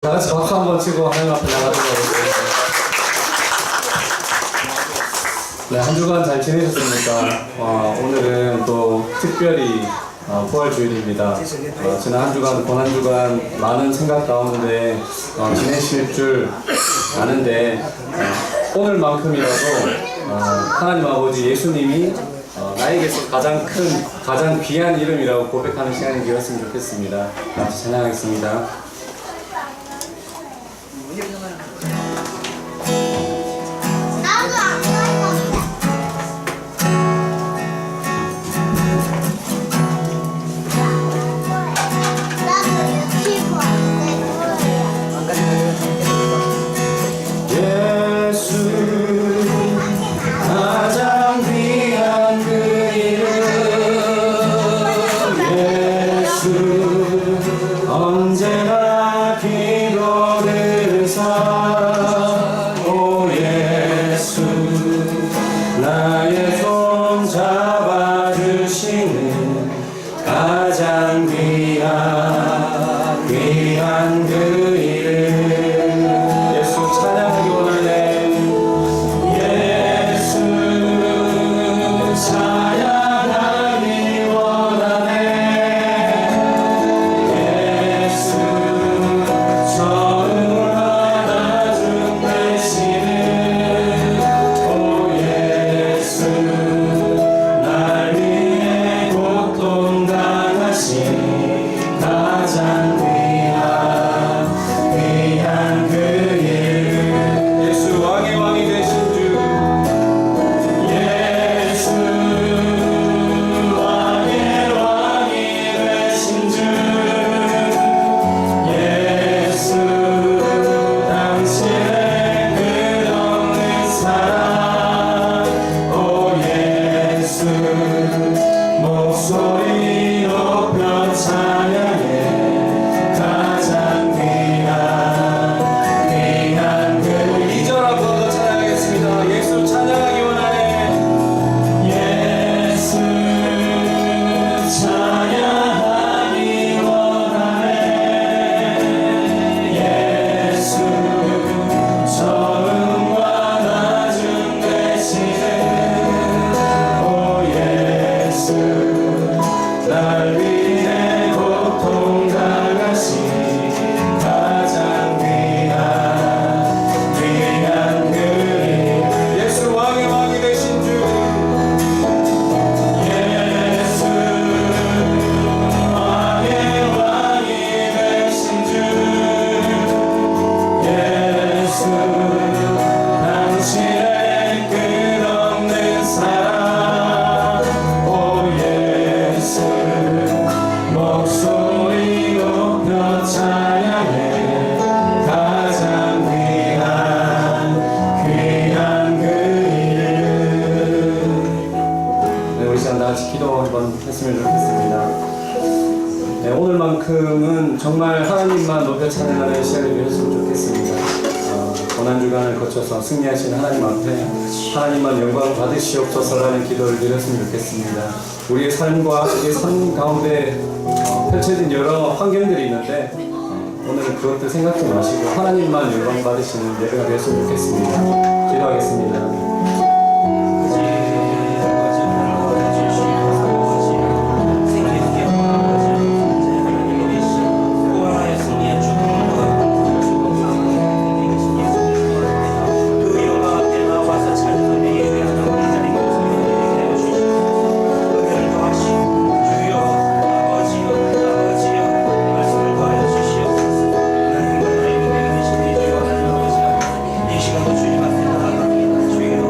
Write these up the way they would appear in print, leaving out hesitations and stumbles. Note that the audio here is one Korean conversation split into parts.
다 같이 박수 한번 치고 하나님 앞에 나가도록 하겠습니다. 네, 한 주간 잘 지내셨습니까? 오늘은 또 특별히 부활주일입니다. 지난 한 주간, 고난 주간 많은 생각 가운데 지내실 줄 아는데 오늘만큼이라도 하나님 아버지 예수님이 나에게서 가장 귀한 이름이라고 고백하는 시간이 되었으면 좋겠습니다. 같이 찬양하겠습니다. 언제나 기도를 오 예수 나의 손 잡아주시는 가장 귀한 그 이름 예수 찬양하기 원하네 예수 찬양하기 원하네 목소리 높여 찬양해 가장 귀한 그 2절 앞으로 찬양하겠습니다. 예수 찬양하기 원하네 예수 찬양하기 원하네 예수 처음과 나중 되시네 오 예수 날 위해 고통 당하신 가장 귀한 그 이름 예수 왕의 왕이 되신 주 예수 왕의 왕이 되신 주 예수 당신의 끝없는 사랑 오 예수 목소리 높여 찬양해 가장 귀한 그 이름 네, 우리 시간 다같이 기도 한번 했으면 좋겠습니다. 네, 오늘만큼은 정말 하나님만 높여 찬양하는 시간이 되었으면 좋겠습니다. 고난주간을 거쳐서 승리하신 하나님 앞에 하나님만 영광 받으시옵소서라는 기도를 드렸으면 좋겠습니다. 우리의 삶과 우리의 삶 가운데 펼쳐진 여러 환경들이 있는데 오늘은 그것들 생각지 마시고 하나님만 영광 받으시는 예배가 되었으면 좋겠습니다. 기도하겠습니다. 주여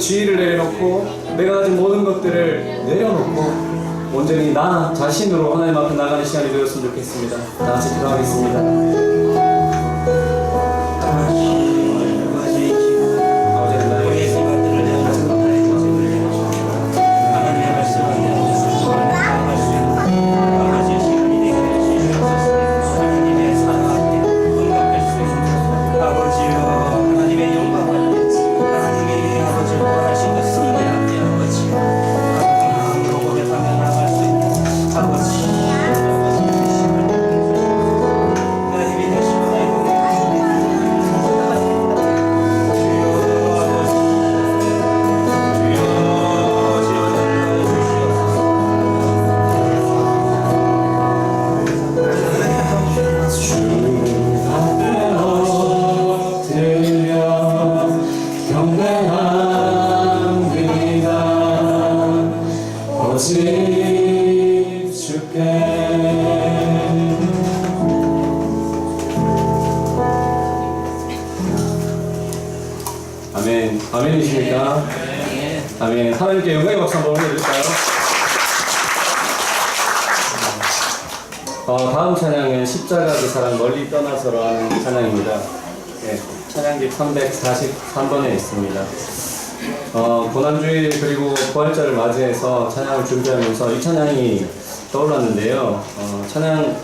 지위를 내려놓고 내가 가진 모든 것들을 내려놓고 온전히 나 자신으로 하나님 앞에 나가는 시간이 되었으면 좋겠습니다. 다 같이 기도하겠습니다. 아멘. 아멘이십니까? 아멘. 하나님께 영광의 박수 한번 올려드릴까요? 다음 찬양은 십자가 그 사랑 멀리 떠나서라는 찬양입니다. 네, 찬양집 343번에 있습니다. 고난주일 그리고 부활절을 맞이해서 찬양을 준비하면서 이 찬양이 떠올랐는데요. 찬양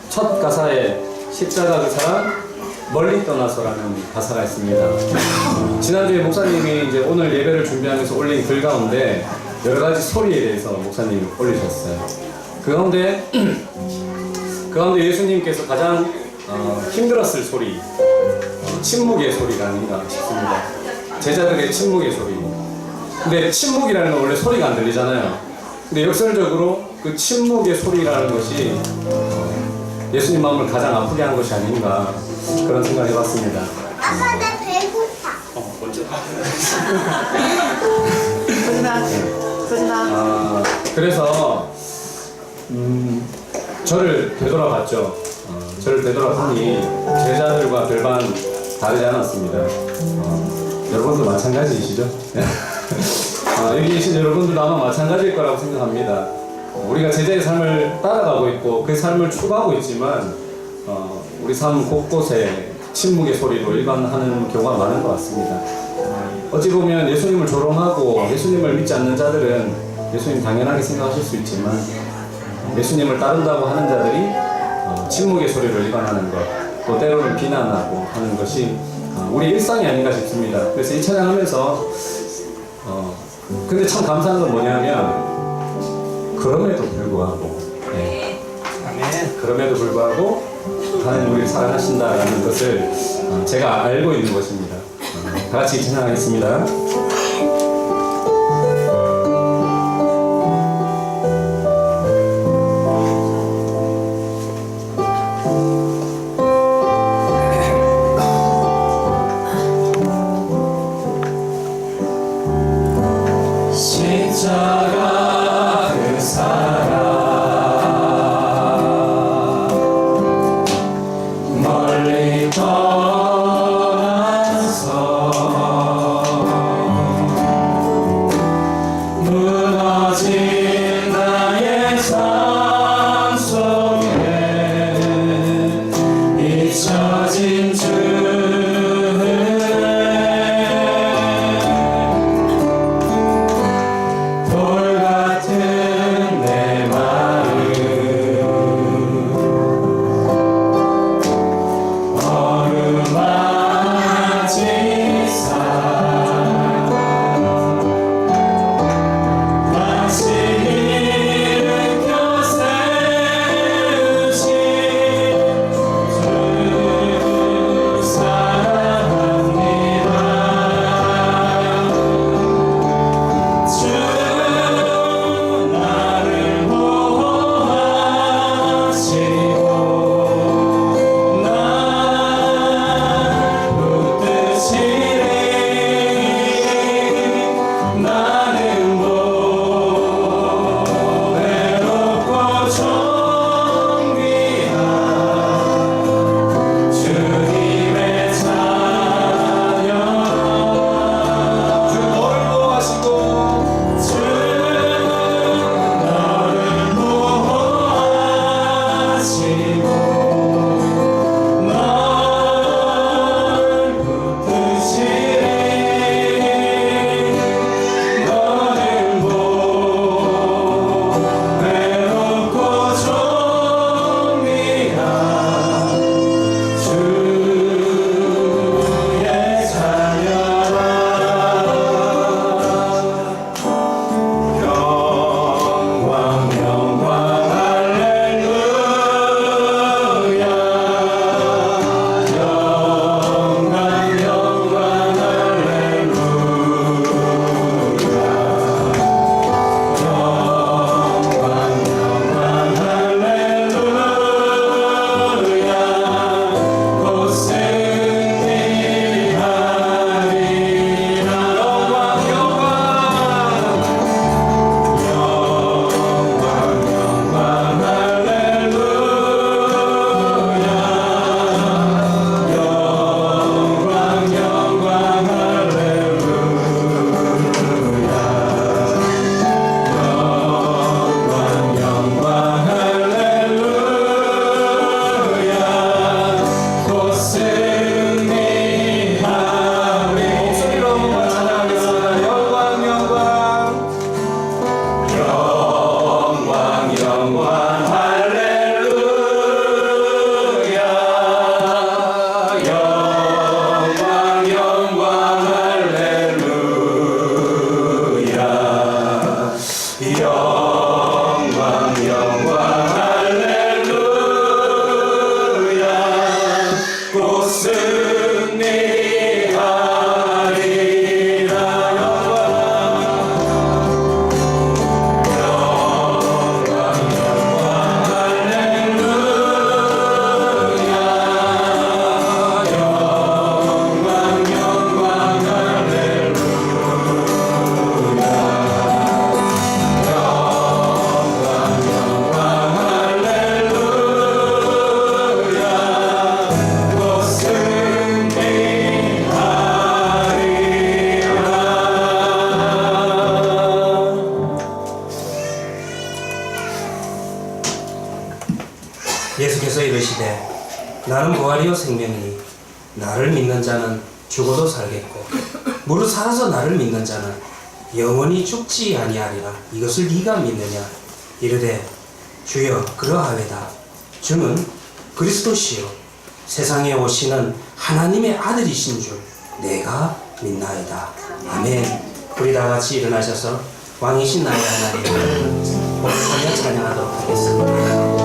첫 가사에 십자가 그 사랑 멀리 떠나서라는 가사가 있습니다. 지난주에 목사님이 이제 오늘 예배를 준비하면서 올린 글 가운데 여러 가지 소리에 대해서 목사님이 올리셨어요. 그 가운데 예수님께서 가장 힘들었을 소리, 침묵의 소리가 아닌가 싶습니다. 제자들의 침묵의 소리. 근데 침묵이라는 건 원래 소리가 안 들리잖아요. 근데 역설적으로 그 침묵의 소리라는 것이 예수님 마음을 가장 아프게 한 것이 아닌가 그런 생각을 해봤습니다. 아빠 나 배고파. 먼저. 그래서 저를 되돌아봤죠. 저를 되돌아보니 제자들과 별반 다르지 않았습니다. 여러분도 마찬가지이시죠? 여기 계신 여러분들도 아마 마찬가지일 거라고 생각합니다. 우리가 제자의 삶을 따라가고 있고 그 삶을 추구하고 있지만 우리 삶 곳곳에 침묵의 소리로 일관하는 경우가 많은 것 같습니다. 어찌 보면 예수님을 조롱하고 예수님을 믿지 않는 자들은 예수님 당연하게 생각하실 수 있지만 예수님을 따른다고 하는 자들이 침묵의 소리로 일관하는 것, 또 때로는 비난하고 하는 것이 우리 일상이 아닌가 싶습니다. 그래서 이 찬양하면서 근데 참 감사한 건 뭐냐면 그럼에도 불구하고 그럼에도 불구하고 하나님 우리를 사랑하신다라는 것을 제가 알고 있는 것입니다. 다 같이 찬양하겠습니다. 십자가 그 사랑 멀리 떠나서 무너진 나의 삶 속에 잊혀진 주의 이르시되 나는 부활이요 생명이니 나를 믿는 자는 죽어도 살겠고 무릇 살아서 나를 믿는 자는 영원히 죽지 아니하리라. 이것을 네가 믿느냐? 이르되 주여 그러하외다. 주는 그리스도시요 세상에 오시는 하나님의 아들이신 줄 내가 믿나이다. 아멘. 우리 다 같이 일어나셔서 왕이신 나의 하나님을 복하며 찬양하도록 하겠습니다.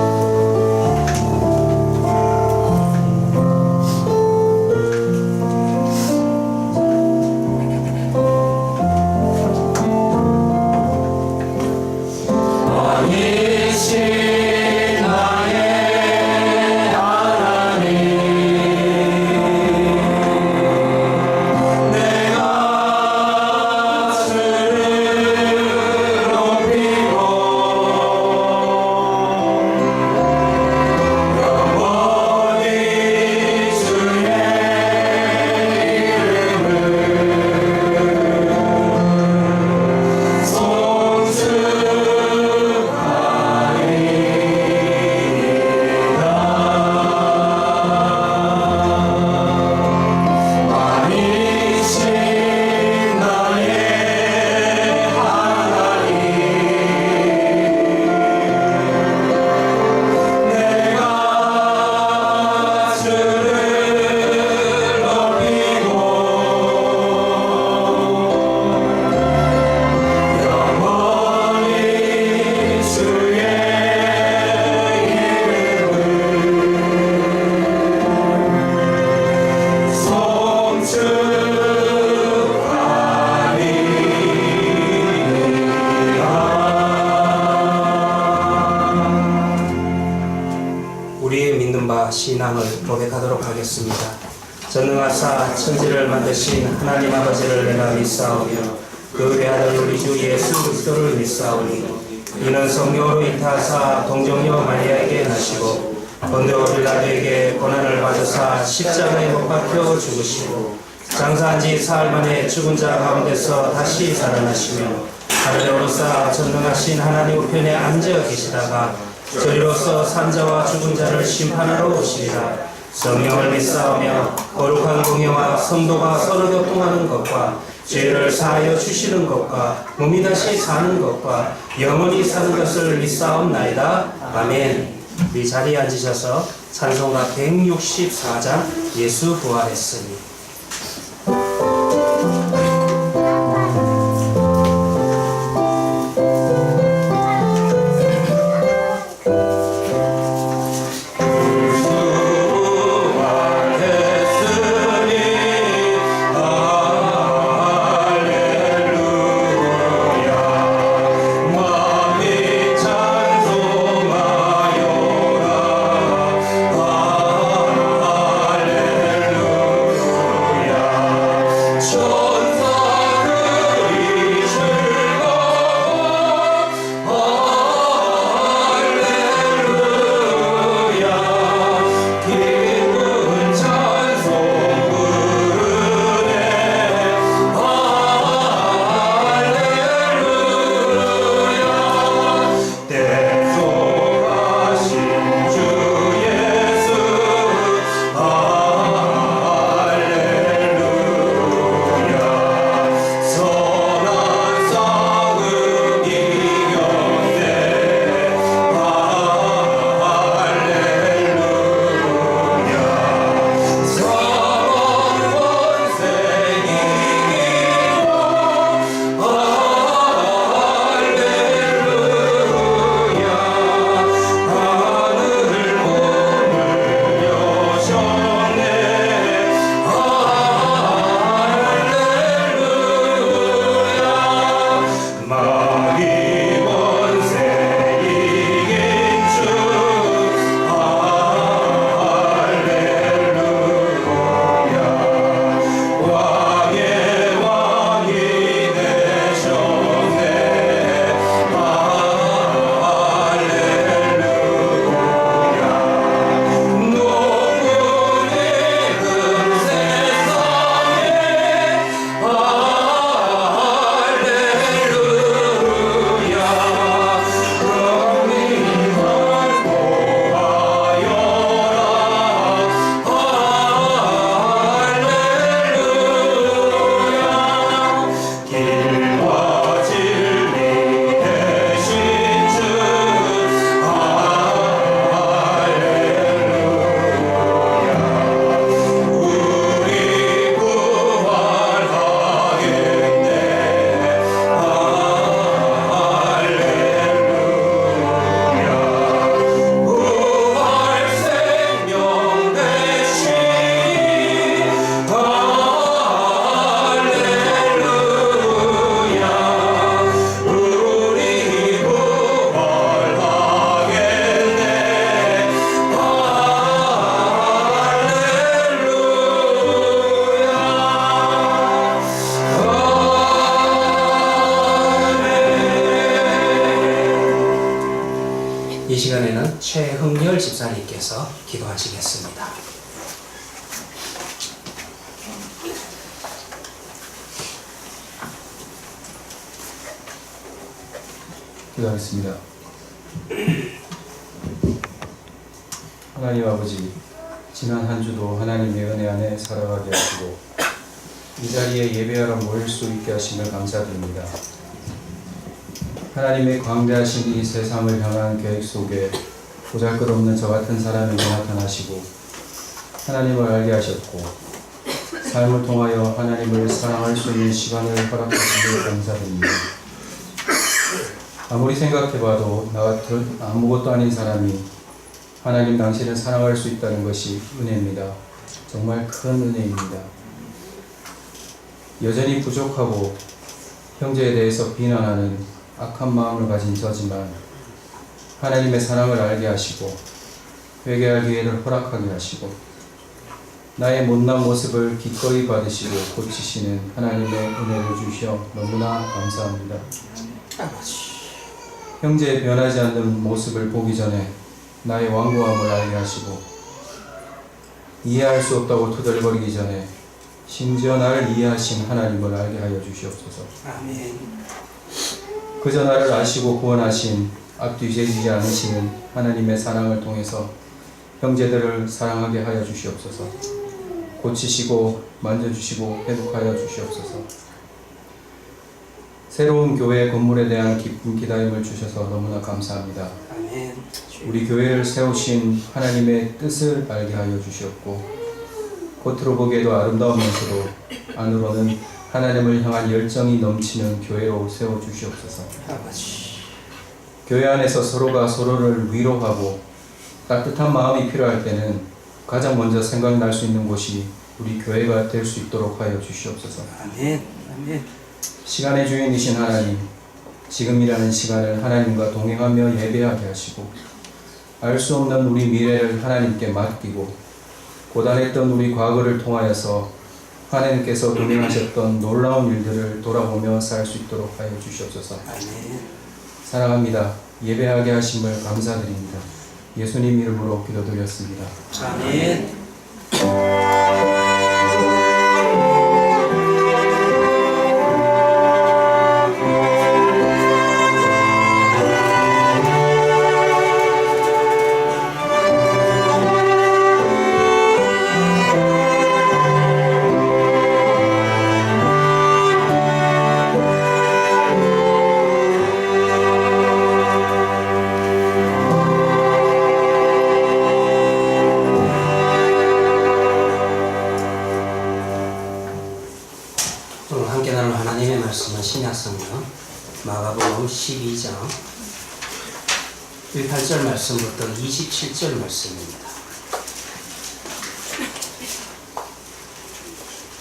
우리의 믿는 바 신앙을 고백하도록 하겠습니다. 전능하사 천지를 만드신 하나님 아버지를 내가 믿사오며 그 외아들 우리 주 예수 그리스도를 믿사오니 이는 성령으로 인타하사 동정녀 마리아에게 나시고 본디오 빌라도에게 고난을 받으사 십자가에 못 박혀 죽으시고 장사한 지 사흘 만에 죽은 자 가운데서 다시 살아나시며 하늘에 오르사 전능하신 하나님 우편에 앉아 계시다가 저리로서 산자와 죽은 자를 심판하러 오시리라. 성령을 믿사오며 거룩한 공예와 성도가 서로 교통하는 것과 죄를 사하여 주시는 것과 몸이 다시 사는 것과 영원히 사는 것을 믿사옵나이다. 아멘. 이 자리에 앉으셔서 찬송가 164장 예수 부활했으니. 할렐루야 시간에는 최흥렬 집사님께서 기도하시겠습니다. 기도하겠습니다. 하나님 아버지, 지난 한 주도 하나님의 은혜 안에 살아가게 하시고 이 자리에 예배하러 모일 수 있게 하심을 감사드립니다. 하나님의 광대하신 이 세상을 향한 계획 속에 보잘것없는 저 같은 사람에게 나타나시고 하나님을 알게 하셨고 삶을 통하여 하나님을 사랑할 수 있는 시간을 허락하시길 감사드립니다. 아무리 생각해봐도 나 같은 아무것도 아닌 사람이 하나님 당신을 사랑할 수 있다는 것이 은혜입니다. 정말 큰 은혜입니다. 여전히 부족하고 형제에 대해서 비난하는 악한 마음을 가진 저지만 하나님의 사랑을 알게 하시고 회개할 기회를 허락하게 하시고 나의 못난 모습을 기꺼이 받으시고 고치시는 하나님의 은혜를 주시어 너무나 감사합니다. 형제의 변하지 않는 모습을 보기 전에 나의 완고함을 알게 하시고 이해할 수 없다고 투덜거리기 전에 심지어 나를 이해하신 하나님을 알게 하여 주시옵소서. 아멘. 그저 나를 아시고 구원하신 앞뒤재지지 않으시는 하나님의 사랑을 통해서 형제들을 사랑하게 하여 주시옵소서. 고치시고 만져주시고 회복하여 주시옵소서. 새로운 교회 건물에 대한 기쁜 기다림을 주셔서 너무나 감사합니다. 아멘. 우리 교회를 세우신 하나님의 뜻을 알게 하여 주시옵고 겉으로 보기에도 아름다우면서도 안으로는 하나님을 향한 열정이 넘치는 교회로 세워주시옵소서. 교회 안에서 서로가 서로를 위로하고 따뜻한 마음이 필요할 때는 가장 먼저 생각날 수 있는 곳이 우리 교회가 될 수 있도록 하여 주시옵소서. 아멘. 아멘. 시간의 주인이신 하나님, 지금이라는 시간을 하나님과 동행하며 예배하게 하시고 알 수 없는 우리 미래를 하나님께 맡기고 고단했던 우리 과거를 통하여서 하나님께서 동행하셨던 놀라운 일들을 돌아보며 살 수 있도록 하여 주시옵소서. 아멘. 사랑합니다. 예배하게 하심을 감사드립니다. 예수님 이름으로 기도드렸습니다. 아멘. 오늘 함께 나눌 하나님의 말씀은 신약성경 마가복음 12장 18절 말씀부터 27절 말씀입니다.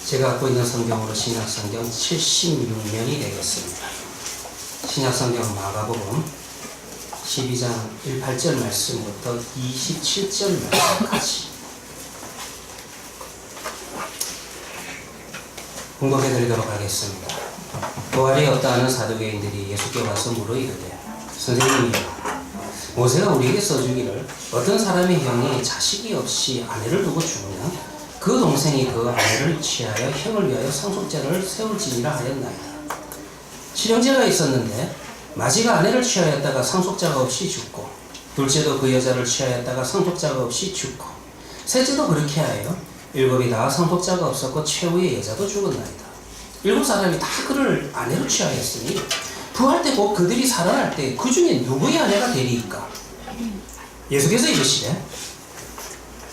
제가 갖고 있는 성경으로 신약성경 76면이 되겠습니다. 신약성경 마가복음 12장 18절 말씀부터 27절 말씀까지 공독해 드리도록 하겠습니다. 부활이 없다 하는 사두개인들이 예수께 와서 물어 이르되 선생님이여 모세가 우리에게 써주기를 어떤 사람의 형이 자식이 없이 아내를 두고 죽으면 그 동생이 그 아내를 취하여 형을 위하여 상속죄를 세울지니라 하였나이다. 칠형제가 있었는데 마지가 아내를 취하였다가 상속자가 없이 죽고 둘째도 그 여자를 취하였다가 상속자가 없이 죽고 셋째도 그렇게 하여 일곱이 다 상속자가 없었고 최후의 여자도 죽었나이다. 일곱 사람이 다 그를 아내로 취하였으니 부활 때 곧 그들이 살아날 때 그 중에 누구의 아내가 되리이까? 예수께서 이르시되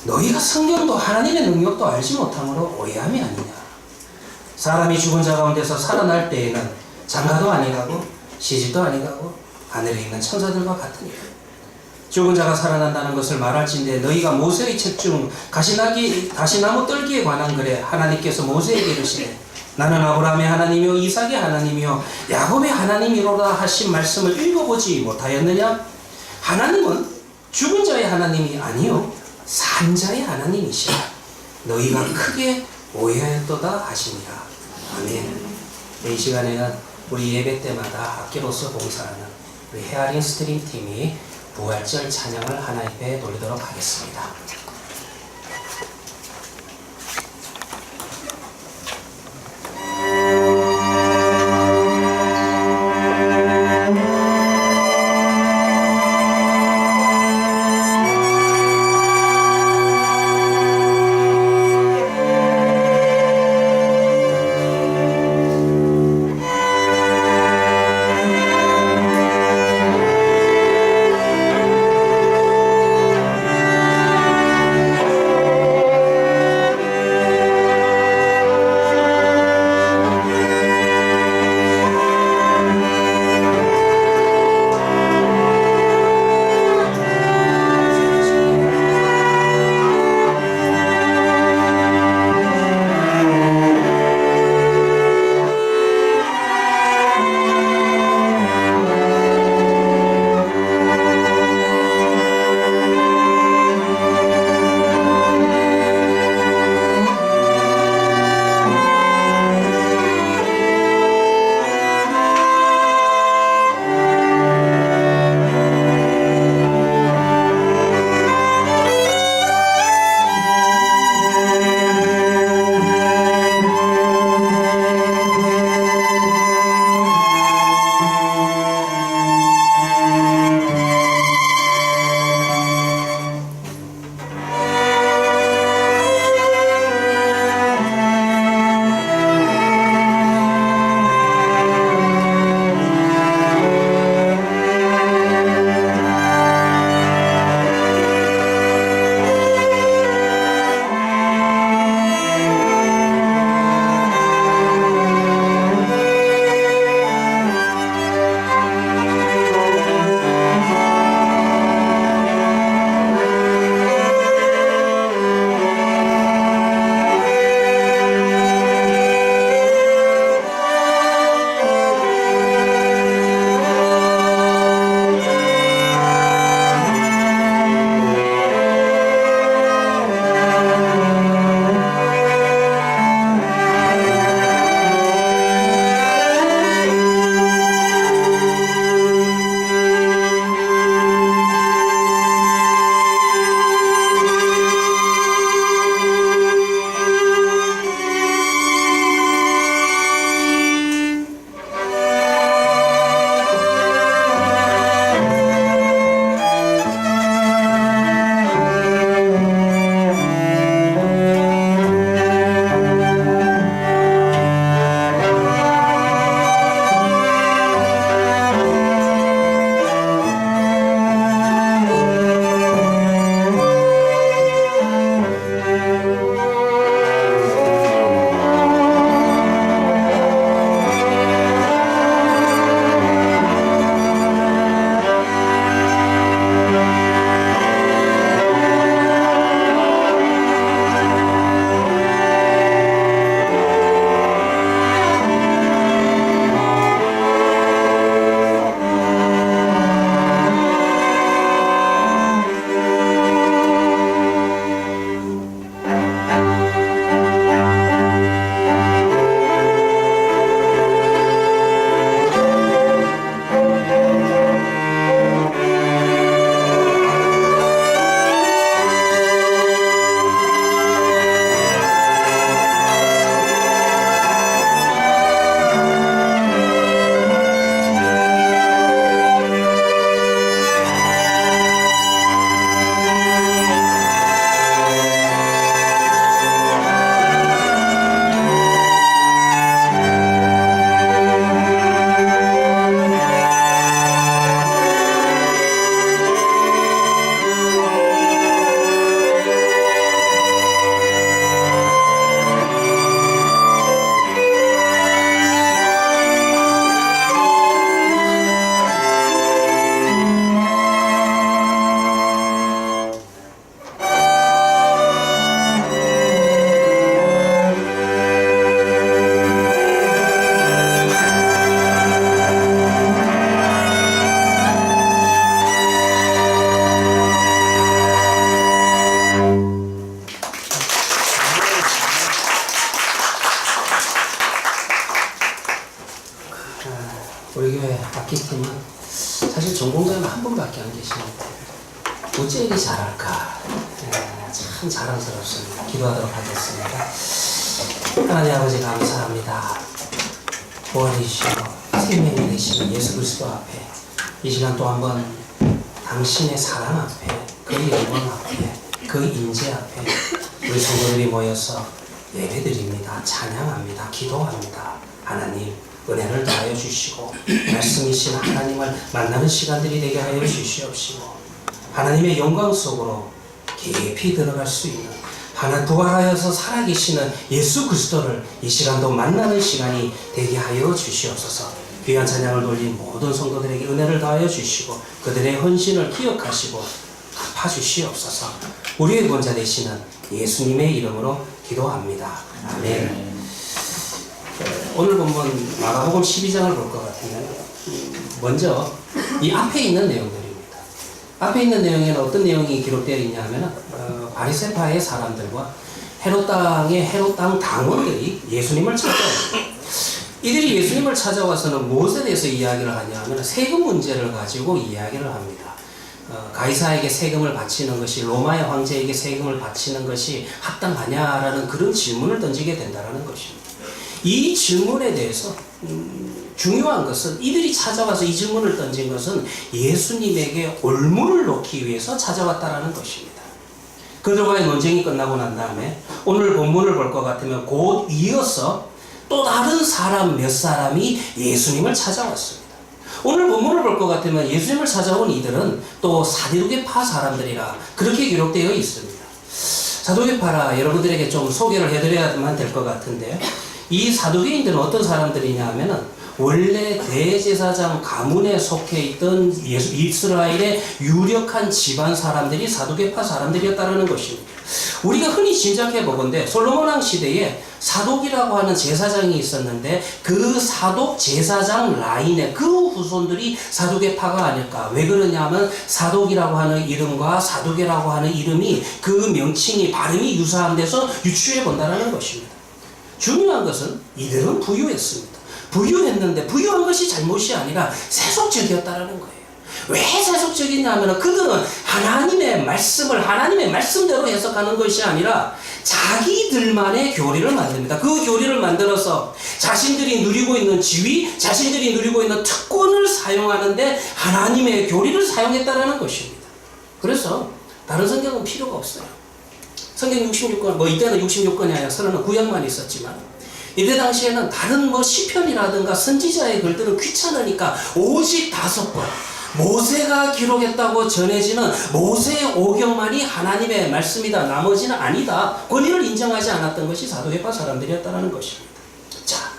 너희가 성경도 하나님의 능력도 알지 못함으로 오해함이 아니냐. 사람이 죽은 자 가운데서 살아날 때에는 장가도 아니가고 시집도 아니가고 하늘에 있는 천사들과 같으니라. 죽은 자가 살아난다는 것을 말할진대 너희가 모세의 책 중 가시나무 떨기에 관한 글에 하나님께서 모세에게 이르시되 나는 아브라함의 하나님이요 이삭의 하나님이요 야곱의 하나님이로다 하신 말씀을 읽어보지 못하였느냐? 하나님은 죽은 자의 하나님이 아니요 산 자의 하나님이시라. 너희가 크게 오해하였도다 하시니라. 아멘. 이 시간에는 우리 예배 때마다 학교로서 봉사하는 우리 헤아링 스트림 팀이 부활절 찬양을 하나님께 돌리도록 하겠습니다. 하시지만 사실 전공자는 한 분밖에 안 계시는데 어째 이리 잘할까? 참 자랑스럽습니다. 기도하도록 하겠습니다. 하나님 아버지 감사합니다. 보아주시고 생명이 되시는 예수 그리스도 앞에 이 시간 또 한번 당신의 사랑 앞에 그 영광 앞에 그 임재 앞에 우리 성도들이 모여서 예배드립니다. 찬양합니다. 기도합니다. 하나님 은혜를 더하여 주시고 말씀이신 하나님을 만나는 시간들이 되게 하여 주시옵시고 하나님의 영광 속으로 깊이 들어갈 수 있는 하나님 부활하여서 살아계시는 예수 그리스도를 이 시간도 만나는 시간이 되게 하여 주시옵소서. 귀한 찬양을 돌린 모든 성도들에게 은혜를 더하여 주시고 그들의 헌신을 기억하시고 갚아주시옵소서. 우리의 구원자 되시는 예수님의 이름으로 기도합니다. 아멘. 오늘 본문 마가복음 12장을 볼 것 같으면 먼저 이 앞에 있는 내용들입니다. 앞에 있는 내용에는 어떤 내용이 기록되어 있냐면 바리새파의 사람들과 헤롯 땅의 헤롯 땅 당원들이 예수님을 찾아옵니다. 이들이 예수님을 찾아와서는 무엇에 대해서 이야기를 하냐면 세금 문제를 가지고 이야기를 합니다. 가이사에게 세금을 바치는 것이 로마의 황제에게 세금을 바치는 것이 합당하냐라는 그런 질문을 던지게 된다는 것입니다. 이 질문에 대해서 중요한 것은 이들이 찾아와서 이 질문을 던진 것은 예수님에게 올무를 놓기 위해서 찾아왔다라는 것입니다. 그들과의 논쟁이 끝나고 난 다음에 오늘 본문을 볼 것 같으면 곧 이어서 또 다른 사람 몇 사람이 예수님을 찾아왔습니다. 오늘 본문을 볼 것 같으면 예수님을 찾아온 이들은 또 사두개파 사람들이라 그렇게 기록되어 있습니다. 사두개파라 여러분들에게 좀 소개를 해드려야만 될 것 같은데 이 사두개인들은 어떤 사람들이냐 하면은 원래 대제사장 가문에 속해 있던 이스라엘의 유력한 집안 사람들이 사두개파 사람들이었다는 것입니다. 우리가 흔히 짐작해 보건대 솔로몬 왕 시대에 사독이라고 하는 제사장이 있었는데 그 사독 제사장 라인의 그 후손들이 사두개파가 아닐까. 왜 그러냐면 사독이라고 하는 이름과 사두개라고 하는 이름이 그 명칭이 발음이 유사한 데서 유추해 본다는 것입니다. 중요한 것은 이들은 부유했습니다. 부유했는데 부유한 것이 잘못이 아니라 세속적이었다라는 거예요. 왜 세속적이냐면 그들은 하나님의 말씀을 하나님의 말씀대로 해석하는 것이 아니라 자기들만의 교리를 만듭니다. 그 교리를 만들어서 자신들이 누리고 있는 지위, 자신들이 누리고 있는 특권을 사용하는데 하나님의 교리를 사용했다라는 것입니다. 그래서 다른 성경은 필요가 없어요. 성경 66권, 이때는 66권이 아니라 서른은 구약만 있었지만 이때 당시에는 다른 시편이라든가 선지자의 글들은 귀찮으니까 오직 5권 모세가 기록했다고 전해지는 모세의 오경만이 하나님의 말씀이다. 나머지는 아니다. 권위를 인정하지 않았던 것이 사두개파 사람들이었다는 것입니다. 자,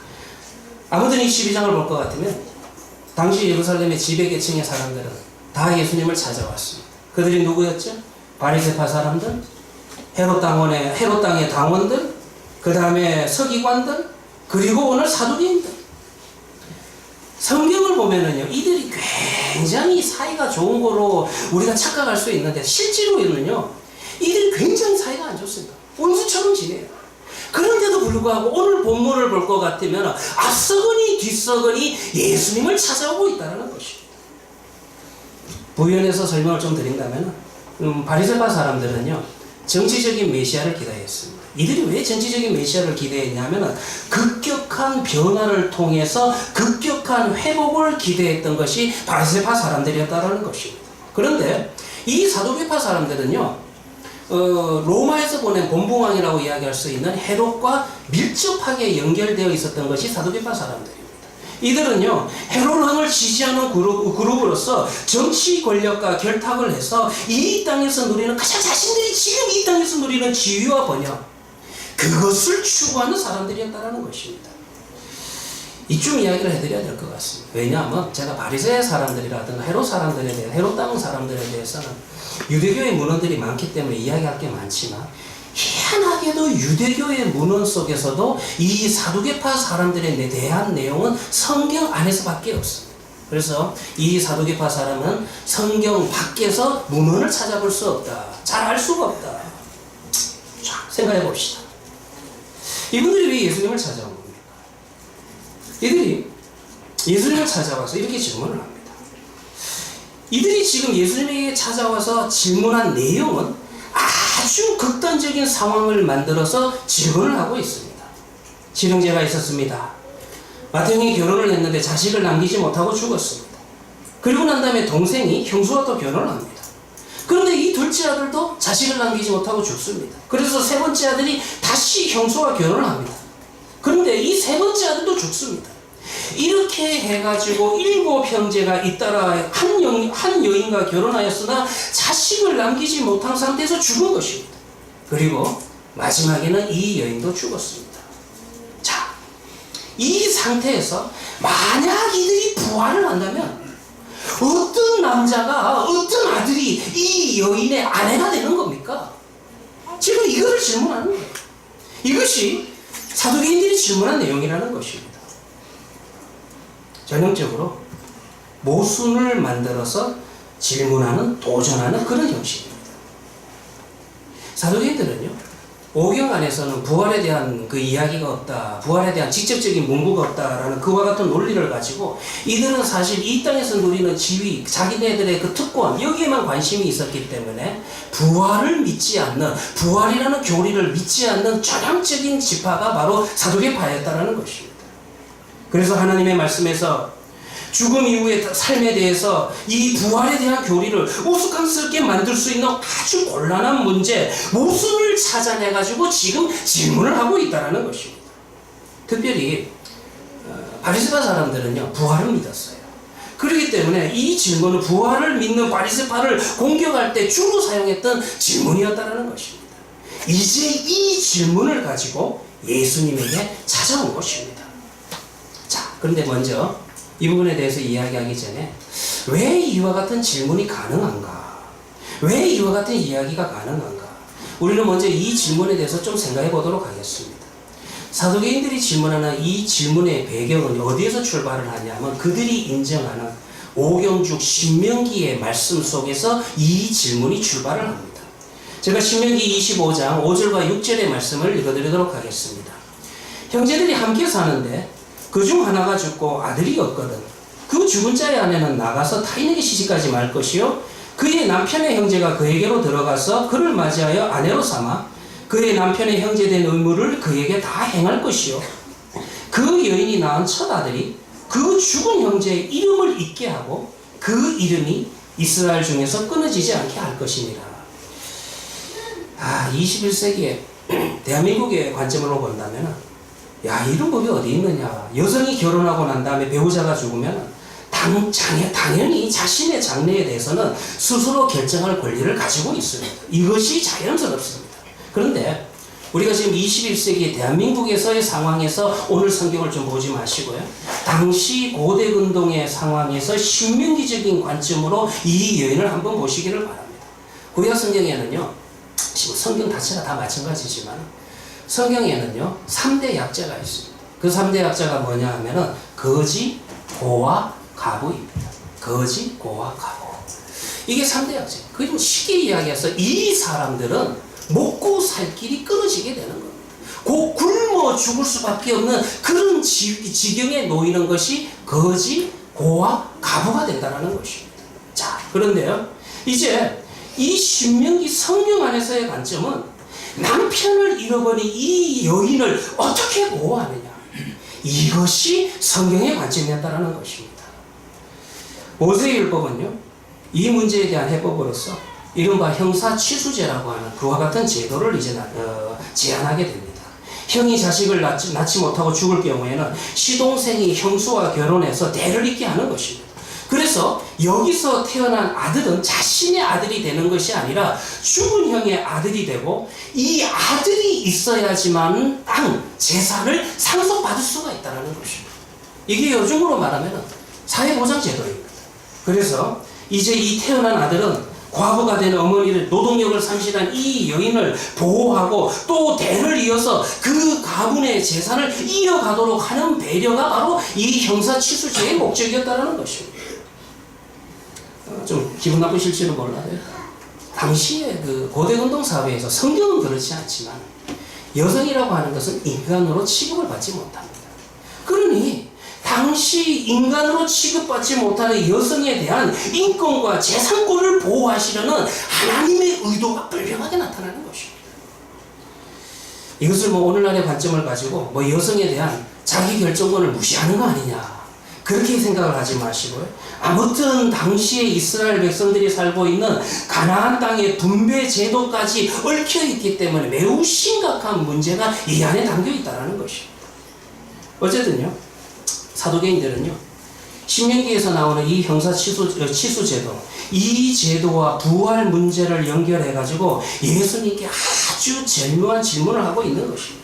아무튼 이 12장을 볼 것 같으면 당시 예루살렘의 지배계층의 사람들은 다 예수님을 찾아왔습니다. 그들이 누구였죠? 바리새파 사람들, 헤롯 땅의 당원들, 그 다음에 서기관들, 그리고 오늘 사두개인들. 성경을 보면은요, 이들이 굉장히 사이가 좋은 거로 우리가 착각할 수 있는데, 실제로는요, 이들이 굉장히 사이가 안 좋습니다. 원수처럼 지내요. 그런데도 불구하고 오늘 본문을 볼 것 같으면 앞서거니 뒤서거니 예수님을 찾아오고 있다는 것입니다. 부연해서 설명을 좀 드린다면, 바리새파 사람들은요, 정치적인 메시아를 기대했습니다. 이들이 왜 정치적인 메시아를 기대했냐면 급격한 변화를 통해서 급격한 회복을 기대했던 것이 바리새파 사람들이었다는 것입니다. 그런데 이 사두개파 사람들은요, 로마에서 보낸 본붕왕이라고 이야기할 수 있는 헤롯과 밀접하게 연결되어 있었던 것이 사두개파 사람들입니다. 이들은요, 헤롯 왕을 지지하는 그룹으로서 정치 권력과 결탁을 해서 이 땅에서 누리는 가장 자신들이 지금 이 땅에서 누리는 지위와 번영, 그것을 추구하는 사람들이었다는 것입니다. 이쯤 이야기를 해드려야 될 것 같습니다. 왜냐하면 제가 바리새 사람들이라든가 헤롯 땅 사람들에 대해서는 유대교의 문헌들이 많기 때문에 이야기할 게 많지만 희한하게도 유대교의 문헌 속에서도 이 사두개파 사람들에 대한 내용은 성경 안에서밖에 없습니다. 그래서 이 사두개파 사람은 성경 밖에서 문헌을 찾아볼 수 없다. 잘 알 수가 없다. 자, 생각해 봅시다. 이분들이 왜 예수님을 찾아온 겁니까? 이들이 예수님을 찾아와서 이렇게 질문을 합니다. 이들이 지금 예수님에게 찾아와서 질문한 내용은 아주 극단적인 상황을 만들어서 질문을 하고 있습니다. 실형제가 있었습니다. 맏형이 결혼을 했는데 자식을 남기지 못하고 죽었습니다. 그리고 난 다음에 동생이 형수와 또 결혼을 합니다. 그런데 이 둘째 아들도 자식을 남기지 못하고 죽습니다. 그래서 세 번째 아들이 다시 형수와 결혼을 합니다. 그런데 이 세 번째 아들도 죽습니다. 이렇게 해가지고 7 형제가 잇따라 한 여인과 결혼하였으나 자식을 남기지 못한 상태에서 죽은 것입니다. 그리고 마지막에는 이 여인도 죽었습니다. 자, 이 상태에서 만약 이들이 부활을 한다면 어떤 남자가 어떤 아들이 이 여인의 아내가 되는 겁니까? 지금 이거를 질문하는 거예요. 이것이 사도계인들이 질문한 내용이라는 것입니다. 전형적으로 모순을 만들어서 질문하는, 도전하는 그런 형식입니다. 사도계인들은요, 오경 안에서는 부활에 대한 그 이야기가 없다, 부활에 대한 직접적인 문구가 없다라는 그와 같은 논리를 가지고 이들은 사실 이 땅에서 누리는 지위, 자기네들의 그 특권, 여기에만 관심이 있었기 때문에 부활을 믿지 않는, 부활이라는 교리를 믿지 않는 전향적인 지파가 바로 사도계파였다라는 것입니다. 그래서 하나님의 말씀에서 죽음 이후의 삶에 대해서 이 부활에 대한 교리를 우스꽝스럽게 만들 수 있는 아주 곤란한 문제, 모순을 찾아내가지고 지금 질문을 하고 있다는 것입니다. 특별히 바리새파 사람들은요, 부활을 믿었어요. 그렇기 때문에 이 질문은 부활을 믿는 바리새파를 공격할 때 주로 사용했던 질문이었다는 것입니다. 이제 이 질문을 가지고 예수님에게 찾아온 것입니다. 자, 그런데 먼저 이 부분에 대해서 이야기하기 전에 왜 이와 같은 질문이 가능한가? 왜 이와 같은 이야기가 가능한가? 우리는 먼저 이 질문에 대해서 좀 생각해 보도록 하겠습니다. 사도계인들이 질문하는 이 질문의 배경은 어디에서 출발을 하냐면 그들이 인정하는 오경죽 신명기의 말씀 속에서 이 질문이 출발을 합니다. 제가 신명기 25장 5절과 6절의 말씀을 읽어드리도록 하겠습니다. 형제들이 함께 사는데 그중 하나가 죽고 아들이 없거든. 그 죽은 자의 아내는 나가서 타인에게 시집가지 말 것이요 그의 남편의 형제가 그에게로 들어가서 그를 맞이하여 아내로 삼아 그의 남편의 형제된 의무를 그에게 다 행할 것이요 그 여인이 낳은 첫 아들이 그 죽은 형제의 이름을 잊게 하고 그 이름이 이스라엘 중에서 끊어지지 않게 할 것이니라. 21세기에 대한민국의 관점으로 본다면 이런 법이 어디 있느냐. 여성이 결혼하고 난 다음에 배우자가 죽으면 당연히 자신의 장래에 대해서는 스스로 결정할 권리를 가지고 있습니다. 이것이 자연스럽습니다. 그런데 우리가 지금 21세기 대한민국에서의 상황에서 오늘 성경을 좀 보지 마시고요. 당시 고대근동의 상황에서 신명기적인 관점으로 이 여인을 한번 보시기를 바랍니다. 구약 성경에는요, 지금 성경 자체가 다 마찬가지지만 성경에는요 3대 약자가 있습니다. 그 3대 약자가 뭐냐 하면은 거지, 고와 가부입니다. 거지, 고와 가부. 이게 3대 약자. 그리고 쉽게 이야기해서 이 사람들은 먹고 살 길이 끊어지게 되는 겁니다. 굶어 죽을 수밖에 없는 그런 지경에 놓이는 것이 거지, 고와 가부가 된다는 것입니다. 자, 그런데요, 이제 이 신명기 성경 안에서의 관점은 남편을 잃어버린 이 여인을 어떻게 보호하느냐, 이것이 성경의 관점이었다는 것입니다. 모세율법은요, 이 문제에 대한 해법으로서 이른바 형사취수제라고 하는 그와 같은 제도를 이제 제안하게 됩니다. 형이 자식을 낳지 못하고 죽을 경우에는 시동생이 형수와 결혼해서 대를 잇게 하는 것입니다. 그래서 여기서 태어난 아들은 자신의 아들이 되는 것이 아니라 죽은 형의 아들이 되고 이 아들이 있어야지만 땅, 재산을 상속받을 수가 있다는 것입니다. 이게 요즘으로 말하면 사회보장제도입니다. 그래서 이제 이 태어난 아들은 과부가 된 어머니를 노동력을 상실한 이 여인을 보호하고 또 대를 이어서 그 가문의 재산을 이어가도록 하는 배려가 바로 이 형사취수제의 목적이었다는 것입니다. 좀 기분 나쁘실지는 몰라요. 당시에 그 고대운동 사회에서 성경은 그렇지 않지만 여성이라고 하는 것은 인간으로 취급을 받지 못합니다. 그러니 당시 인간으로 취급받지 못하는 여성에 대한 인권과 재산권을 보호하시려는 하나님의 의도가 분명하게 나타나는 것입니다. 이것을 오늘날의 관점을 가지고 여성에 대한 자기 결정권을 무시하는 거 아니냐, 그렇게 생각을 하지 마시고요. 아무튼 당시에 이스라엘 백성들이 살고 있는 가나안 땅의 분배 제도까지 얽혀 있기 때문에 매우 심각한 문제가 이 안에 담겨 있다는 것입니다. 어쨌든요, 사도계인들은요, 신명기에서 나오는 이 형사 치수 제도, 이 제도와 부활 문제를 연결해 가지고 예수님께 아주 절묘한 질문을 하고 있는 것입니다.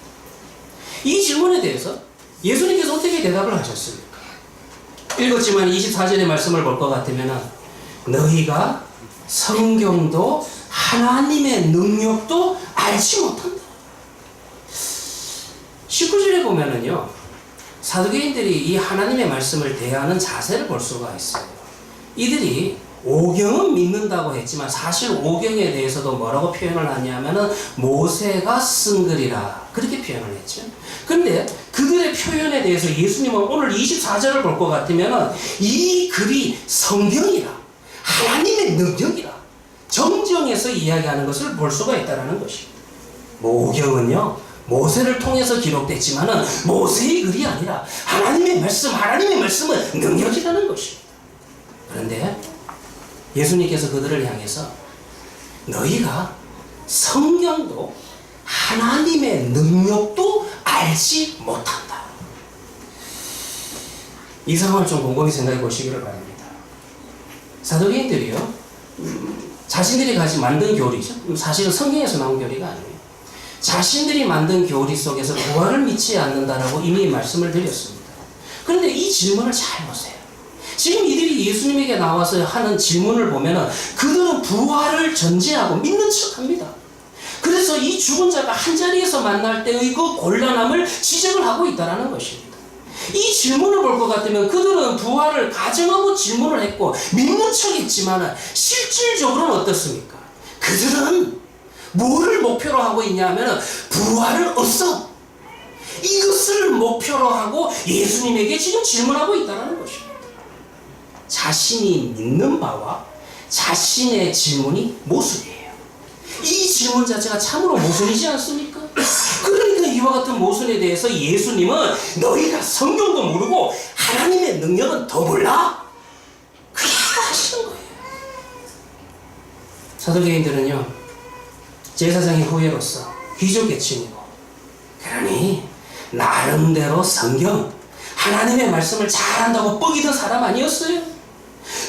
이 질문에 대해서 예수님께서 어떻게 대답을 하셨습니까? 읽었지만 24절의 말씀을 볼 것 같으면 너희가 성경도 하나님의 능력도 알지 못한다. 19절에 보면은요, 사두개인들이 이 하나님의 말씀을 대하는 자세를 볼 수가 있어요. 이들이 오경은 믿는다고 했지만 사실 오경에 대해서도 뭐라고 표현을 하냐면은 모세가 쓴 글이라 그렇게 표현을 했죠. 그런데 그들의 표현에 대해서 예수님은 오늘 24절을 볼 것 같으면은 이 글이 성경이라, 하나님의 능력이라 정정해서 이야기하는 것을 볼 수가 있다는 것입니다. 오경은요, 모세를 통해서 기록됐지만은 모세의 글이 아니라 하나님의 말씀은 능력이라는 것입니다. 그런데 예수님께서 그들을 향해서 너희가 성경도 하나님의 능력도 알지 못한다. 이 상황을 좀 곰곰이 생각해 보시기를 바랍니다. 사도계인들이요, 자신들이 만든 교리죠. 사실은 성경에서 나온 교리가 아니에요. 자신들이 만든 교리 속에서 부활을 믿지 않는다라고 이미 말씀을 드렸습니다. 그런데 이 질문을 잘 보세요. 지금 이들이 예수님에게 나와서 하는 질문을 보면은 그들은 부활을 전제하고 믿는 척 합니다. 그래서 이 죽은 자가 한 자리에서 만날 때의 그 곤란함을 지적을 하고 있다는 것입니다. 이 질문을 볼 것 같으면 그들은 부활을 가정하고 질문을 했고 믿는 척 했지만 실질적으로는 어떻습니까? 그들은 뭐를 목표로 하고 있냐면 부활은 없어. 이것을 목표로 하고 예수님에게 지금 질문하고 있다는 것입니다. 자신이 믿는 바와 자신의 질문이 모순이에요. 이 질문 자체가 참으로 모순이지 않습니까? 그러니까 이와 같은 모순에 대해서 예수님은 너희가 성경도 모르고 하나님의 능력은 더 몰라? 그렇게 하시는 거예요. 사도계인들은요, 제사장의 후예로서 귀족계층이고, 그러니 나름대로 성경, 하나님의 말씀을 잘한다고 뻑이던 사람 아니었어요?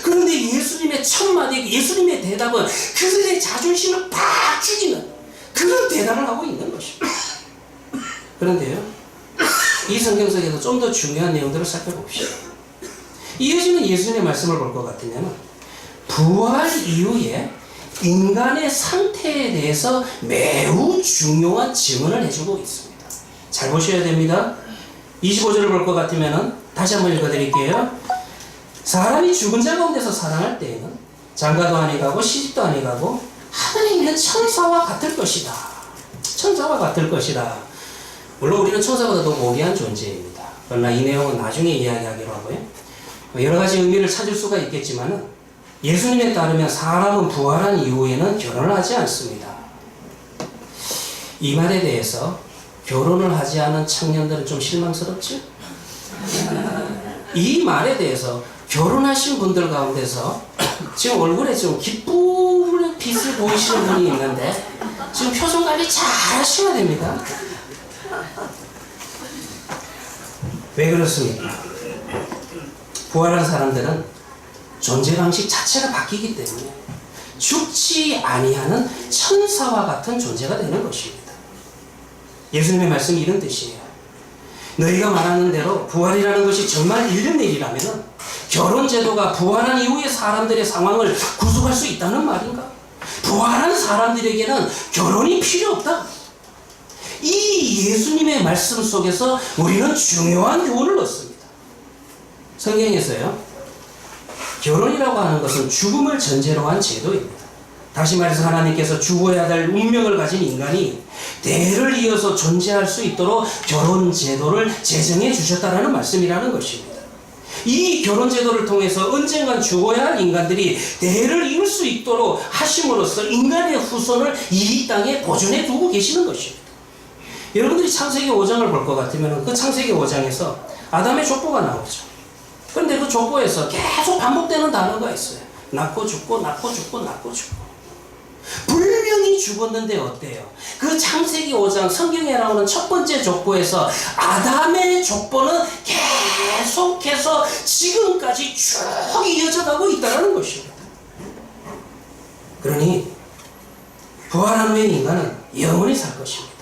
그런데 예수님의 첫마디, 예수님의 대답은 그들의 자존심을 팍 죽이는 그런 대답을 하고 있는 것입니다. 그런데요, 이 성경 속에서 좀 더 중요한 내용들을 살펴봅시다. 이어지는 예수님의 말씀을 볼 것 같으면 부활 이후에 인간의 상태에 대해서 매우 중요한 증언을 해주고 있습니다. 잘 보셔야 됩니다. 25절을 볼 것 같으면 다시 한번 읽어드릴게요. 사람이 죽은 자 가운데서 살아날 때에는 장가도 아니가고 시집도 아니가고 하늘에 있는 천사와 같을 것이다. 천사와 같을 것이다. 물론 우리는 천사보다 더 고귀한 존재입니다. 그러나 이 내용은 나중에 이야기하기로 하고요. 여러 가지 의미를 찾을 수가 있겠지만 예수님에 따르면 사람은 부활한 이후에는 결혼을 하지 않습니다. 이 말에 대해서 결혼을 하지 않은 청년들은 좀 실망스럽죠? 이 말에 대해서 결혼하신 분들 가운데서 지금 얼굴에 좀 기쁨의 빛을 보이시는 분이 있는데 지금 표정 관리 잘 하셔야 됩니다. 왜 그렇습니까? 부활한 사람들은 존재 방식 자체가 바뀌기 때문에 죽지 아니하는 천사와 같은 존재가 되는 것입니다. 예수님의 말씀이 이런 뜻이에요. 너희가 말하는 대로 부활이라는 것이 정말 있는 일이라면 결혼제도가 부활한 이후의 사람들의 상황을 구속할 수 있다는 말인가? 부활한 사람들에게는 결혼이 필요 없다. 이 예수님의 말씀 속에서 우리는 중요한 교훈을 얻습니다. 성경에서요, 결혼이라고 하는 것은 죽음을 전제로 한 제도입니다. 다시 말해서 하나님께서 죽어야 될 운명을 가진 인간이 대를 이어서 존재할 수 있도록 결혼 제도를 제정해 주셨다는 말씀이라는 것입니다. 이 결혼 제도를 통해서 언젠간 죽어야 할 인간들이 대를 이룰 수 있도록 하심으로써 인간의 후손을 이 땅에 보존해 두고 계시는 것입니다. 여러분들이 창세기 5장을 볼 것 같으면 그 창세기 5장에서 아담의 족보가 나오죠. 그런데 그 족보에서 계속 반복되는 단어가 있어요. 낳고 죽고 낳고 죽고 낳고 죽고. 분명히 죽었는데 어때요? 그 창세기 5장 성경에 나오는 첫 번째 족보에서 아담의 족보는 계속해서 지금까지 쭉 이어져가고 있다는 것입니다. 그러니 부활한 후에 인간은 영원히 살 것입니다.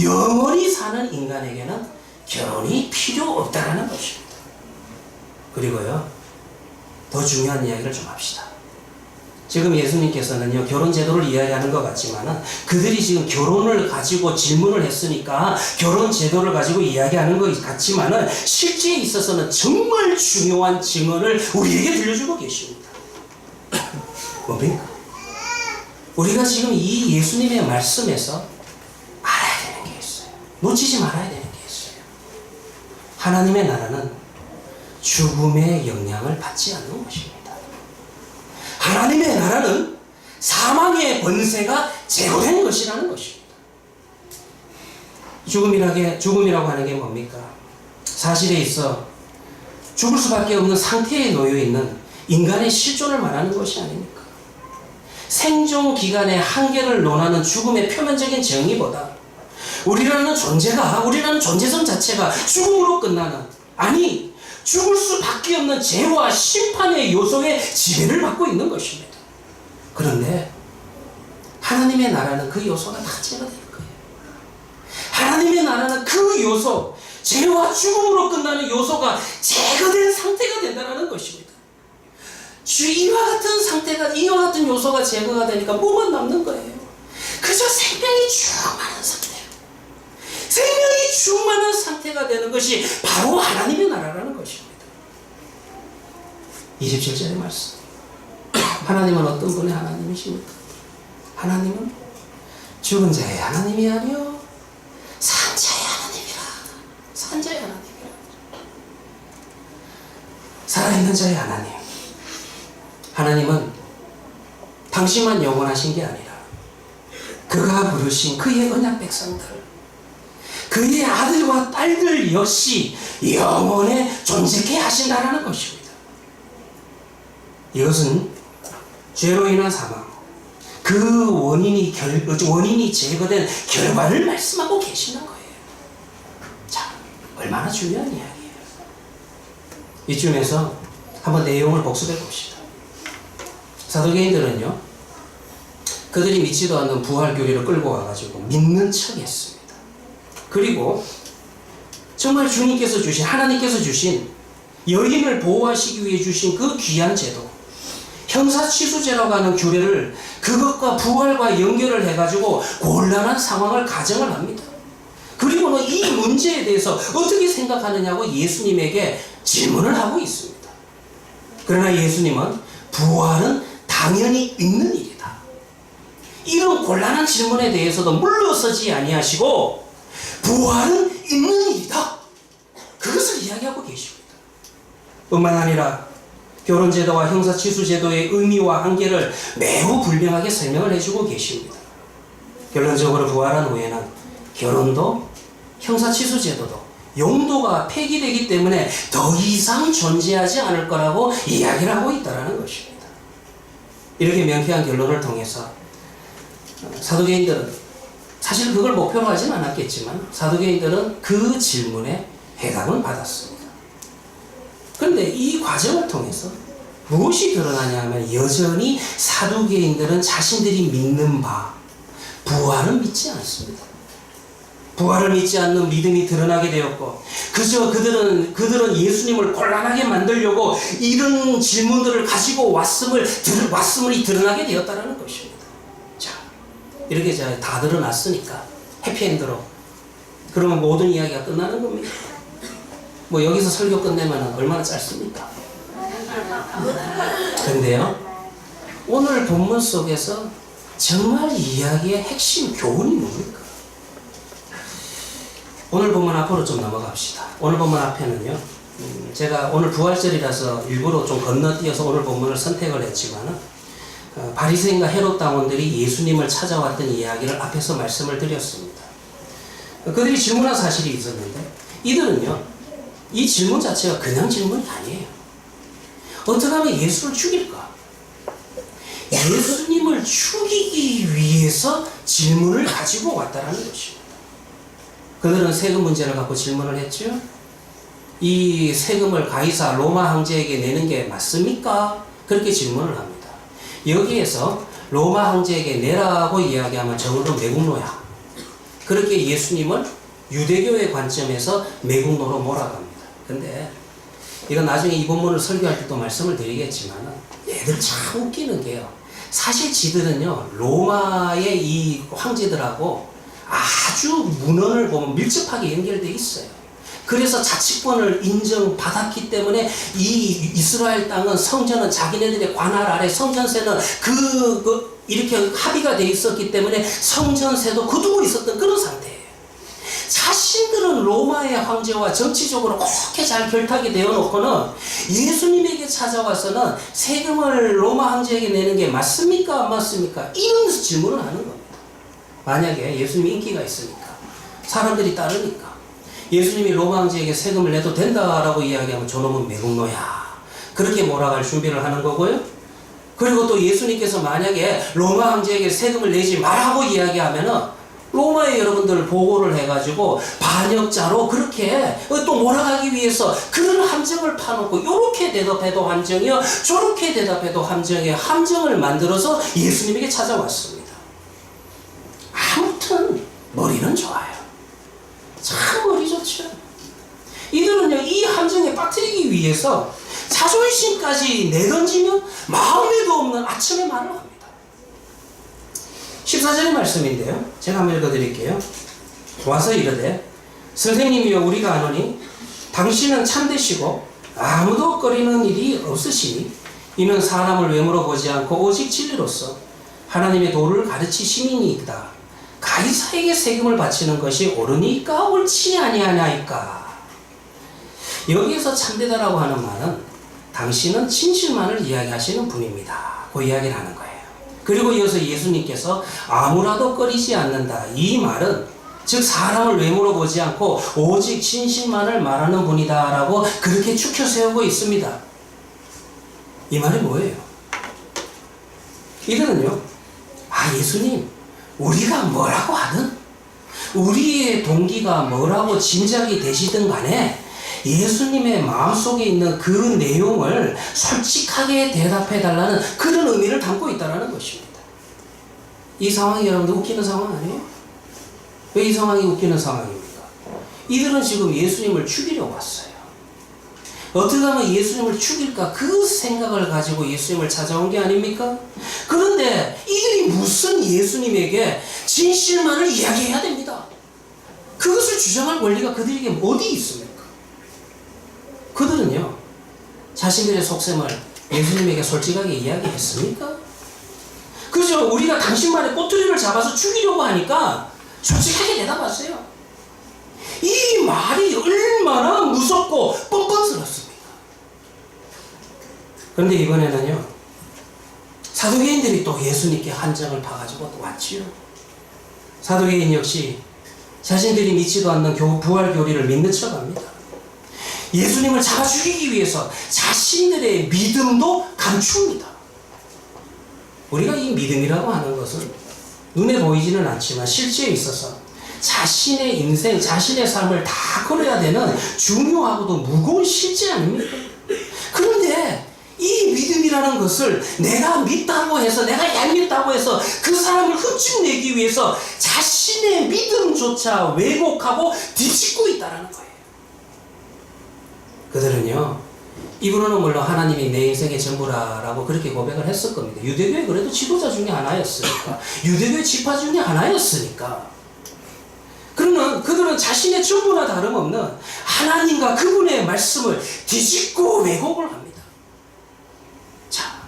영원히 사는 인간에게는 결혼이 필요 없다는 것입니다. 그리고요, 더 중요한 이야기를 좀 합시다. 지금 예수님께서는요, 결혼 제도를 이야기하는 것 같지만은 그들이 지금 결혼을 가지고 질문을 했으니까 결혼 제도를 가지고 이야기하는 것 같지만은 실제에 있어서는 정말 중요한 증언을 우리에게 들려주고 계십니다. 뭡니까? 우리가 지금 이 예수님의 말씀에서 알아야 되는 게 있어요. 놓치지 말아야 되는 게 있어요. 하나님의 나라는 죽음의 영향을 받지 않는 것입니다. 하나님의 나라는 사망의 권세가 제거된 것이라는 것입니다. 죽음이라고 하는 게 뭡니까? 사실에 있어 죽을 수밖에 없는 상태에 놓여 있는 인간의 실존을 말하는 것이 아닙니까? 생존 기간의 한계를 논하는 죽음의 표면적인 정의보다 우리라는 존재성 자체가 죽음으로 끝나는, 아니 죽을 수밖에 없는 죄와 심판의 요소에 지배를 받고 있는 것입니다. 그런데 하나님의 나라는 그 요소가 다 제거될 거예요. 하나님의 나라는 그 요소, 죄와 죽음으로 끝나는 요소가 제거된 상태가 된다는 것입니다. 이와 같은 요소가 제거가 되니까 뭐만 남는 거예요? 그저 생명이 충만한 상태. 생명이 충만한 상태가 되는 것이 바로 하나님의 나라라는 것입니다. 27절의 말씀. 하나님은 어떤 분의 하나님이십니까? 하나님은 죽은 자의 하나님이 아니요 산 자의 하나님이라. 산 자의 하나님이라. 살아있는 자의 하나님. 하나님은 당신만 영원하신 게 아니라 그가 부르신 그의 언약 백성들, 그의 아들과 딸들 역시 영원에 존재케 하신다라는 것입니다. 이것은 죄로 인한 사망, 그 원인이 제거된 결과를 말씀하고 계시는 거예요. 자, 얼마나 중요한 이야기예요. 이쯤에서 한번 내용을 복습해 봅시다. 사도계인들은요, 그들이 믿지도 않는 부활 교리를 끌고 와가지고 믿는 척 했습니다. 그리고 정말 주님께서 주신, 하나님께서 주신, 여인을 보호하시기 위해 주신 그 귀한 제도, 형사취수제라고 하는 규례를 그것과 부활과 연결을 해가지고 곤란한 상황을 가정을 합니다. 그리고는 이 문제에 대해서 어떻게 생각하느냐고 예수님에게 질문을 하고 있습니다. 그러나 예수님은 부활은 당연히 있는 일이다, 이런 곤란한 질문에 대해서도 물러서지 아니하시고 부활은 있는 일이다, 그것을 이야기하고 계십니다. 뿐만 아니라 결혼제도와 형사취수제도의 의미와 한계를 매우 분명하게 설명을 해주고 계십니다. 결론적으로 부활한 후에는 결혼도 형사취수제도도 용도가 폐기되기 때문에 더 이상 존재하지 않을 거라고 이야기를 하고 있다는 것입니다. 이렇게 명쾌한 결론을 통해서 사도계인들은, 사실 그걸 목표로 하진 않았겠지만 사도계인들은 그 질문에 해답은 받았습니다. 그런데 이 과정을 통해서 무엇이 드러나냐 하면 여전히 사두개인들은 자신들이 믿는 바 부활은 믿지 않습니다. 부활을 믿지 않는 믿음이 드러나게 되었고, 그저 그들은 예수님을 곤란하게 만들려고 이런 질문들을 가지고 왔음이 드러나게 되었다는 것입니다. 자, 이렇게 다 드러났으니까 해피엔드로 그러면 모든 이야기가 끝나는 겁니다. 뭐 여기서 설교 끝내면 얼마나 짧습니까? 근데요, 오늘 본문 속에서 정말 이야기의 핵심 교훈이 뭡니까? 오늘 본문 앞으로 좀 넘어갑시다. 오늘 본문 앞에는요, 제가 오늘 부활절이라서 일부러 좀 건너뛰어서 오늘 본문을 선택을 했지만 바리새인과 헤롯 당원들이 예수님을 찾아왔던 이야기를 앞에서 말씀을 드렸습니다. 그들이 질문한 사실이 있었는데 이들은요, 이 질문 자체가 그냥 질문이 아니에요. 어떻게 하면 예수를 죽일까? 예수님을 죽이기 위해서 질문을 가지고 왔다라는 것입니다. 그들은 세금 문제를 갖고 질문을 했죠. 이 세금을 가이사 로마 황제에게 내는 게 맞습니까? 그렇게 질문을 합니다. 여기에서 로마 황제에게 내라고 이야기하면 적어도 매국노야. 그렇게 예수님을 유대교의 관점에서 매국노로 몰아갑니다. 근데 이건 나중에 이 본문을 설교할 때도 말씀을 드리겠지만 얘들 참 웃기는 게요. 사실 지들은요, 로마의 이 황제들하고 아주 문헌을 보면 밀접하게 연결되어 있어요. 그래서 자치권을 인정받았기 때문에 이 이스라엘 땅은 성전은 자기네들의 관할 아래 성전세는 이렇게 합의가 되어 있었기 때문에 성전세도 거두고 있었던 그런 상태예요. 자신들은 로마의 황제와 정치적으로 그렇게 잘 결탁이 되어 놓고는 예수님에게 찾아와서는 세금을 로마 황제에게 내는 게 맞습니까? 안 맞습니까? 이런 질문을 하는 겁니다. 만약에 예수님이 인기가 있으니까, 사람들이 따르니까 예수님이 로마 황제에게 세금을 내도 된다라고 이야기하면 저놈은 매국노야. 그렇게 몰아갈 준비를 하는 거고요. 그리고 또 예수님께서 만약에 로마 황제에게 세금을 내지 말라고 이야기하면은 로마의 여러분들을 보고를 해가지고 반역자로 그렇게 또 몰아가기 위해서 그런 함정을 파놓고 이렇게 대답해도 함정이요, 저렇게 대답해도 함정이요, 함정을 만들어서 예수님에게 찾아왔습니다. 아무튼 머리는 좋아요. 참 머리 좋죠. 이들은요, 이 함정에 빠뜨리기 위해서 자존심까지 내던지면 마음에도 없는 아첨의 말을 합니다. 14절의 말씀인데요, 제가 한번 읽어드릴게요. 와서 이르되 선생님이여 우리가 아노니 당신은 참되시고 아무도 꺼리는 일이 없으시니 이는 사람을 외모로 보지 않고 오직 진리로서 하나님의 도를 가르치심이니이다. 가이사에게 세금을 바치는 것이 옳으니까 옳지 아니하나이까. 여기에서 참되다라고 하는 말은 당신은 진실만을 이야기하시는 분입니다. 그 이야기를 하는 거예요. 그리고 이어서 예수님께서 아무라도 꺼리지 않는다. 이 말은 즉 사람을 외모로 보지 않고 오직 진실만을 말하는 분이다 라고 그렇게 축혀 세우고 있습니다. 이 말이 뭐예요? 이들은요, 예수님 우리가 뭐라고 하든 우리의 동기가 뭐라고 짐작이 되시든 간에 예수님의 마음속에 있는 그 내용을 솔직하게 대답해 달라는 그런 의미를 담고 있다는 것입니다. 이 상황이 여러분들 웃기는 상황 아니에요? 왜 이 상황이 웃기는 상황입니까? 이들은 지금 예수님을 죽이려고 왔어요. 어떻게 하면 예수님을 죽일까 그 생각을 가지고 예수님을 찾아온 게 아닙니까? 그런데 이들이 무슨 예수님에게 진실만을 이야기해야 됩니다. 그것을 주장할 권리가 그들에게 어디 있습니까? 그들은요, 자신들의 속셈을 예수님에게 솔직하게 이야기했습니까? 그죠? 우리가 당신 말에 꼬투리를 잡아서 죽이려고 하니까 솔직하게 대답하세요. 이 말이 얼마나 무섭고 뻔뻔스럽습니까? 그런데 이번에는요, 사두개인들이 또 예수님께 한정을 파가지고 또 왔지요. 사두개인 역시 자신들이 믿지도 않는 부활 교리를 믿는 척합니다. 예수님을 잡아 죽이기 위해서 자신들의 믿음도 감춥니다. 우리가 이 믿음이라고 하는 것은 눈에 보이지는 않지만 실제에 있어서 자신의 인생, 자신의 삶을 다 걸어야 되는 중요하고도 무거운 실제 아닙니까? 그런데 이 믿음이라는 것을 내가 믿다고 해서, 내가 얄밉다고 해서 그 사람을 흡축내기 위해서 자신의 믿음조차 왜곡하고 뒤집고 있다는 거예요. 그들은요, 입으로는 물론 하나님이 내 인생의 전부라고 그렇게 고백을 했을 겁니다. 유대교의 그래도 지도자 중에 하나였으니까, 유대교의 지파 중에 하나였으니까. 그러면 그들은 자신의 전부나 다름없는 하나님과 그분의 말씀을 뒤집고 왜곡을 합니다. 자,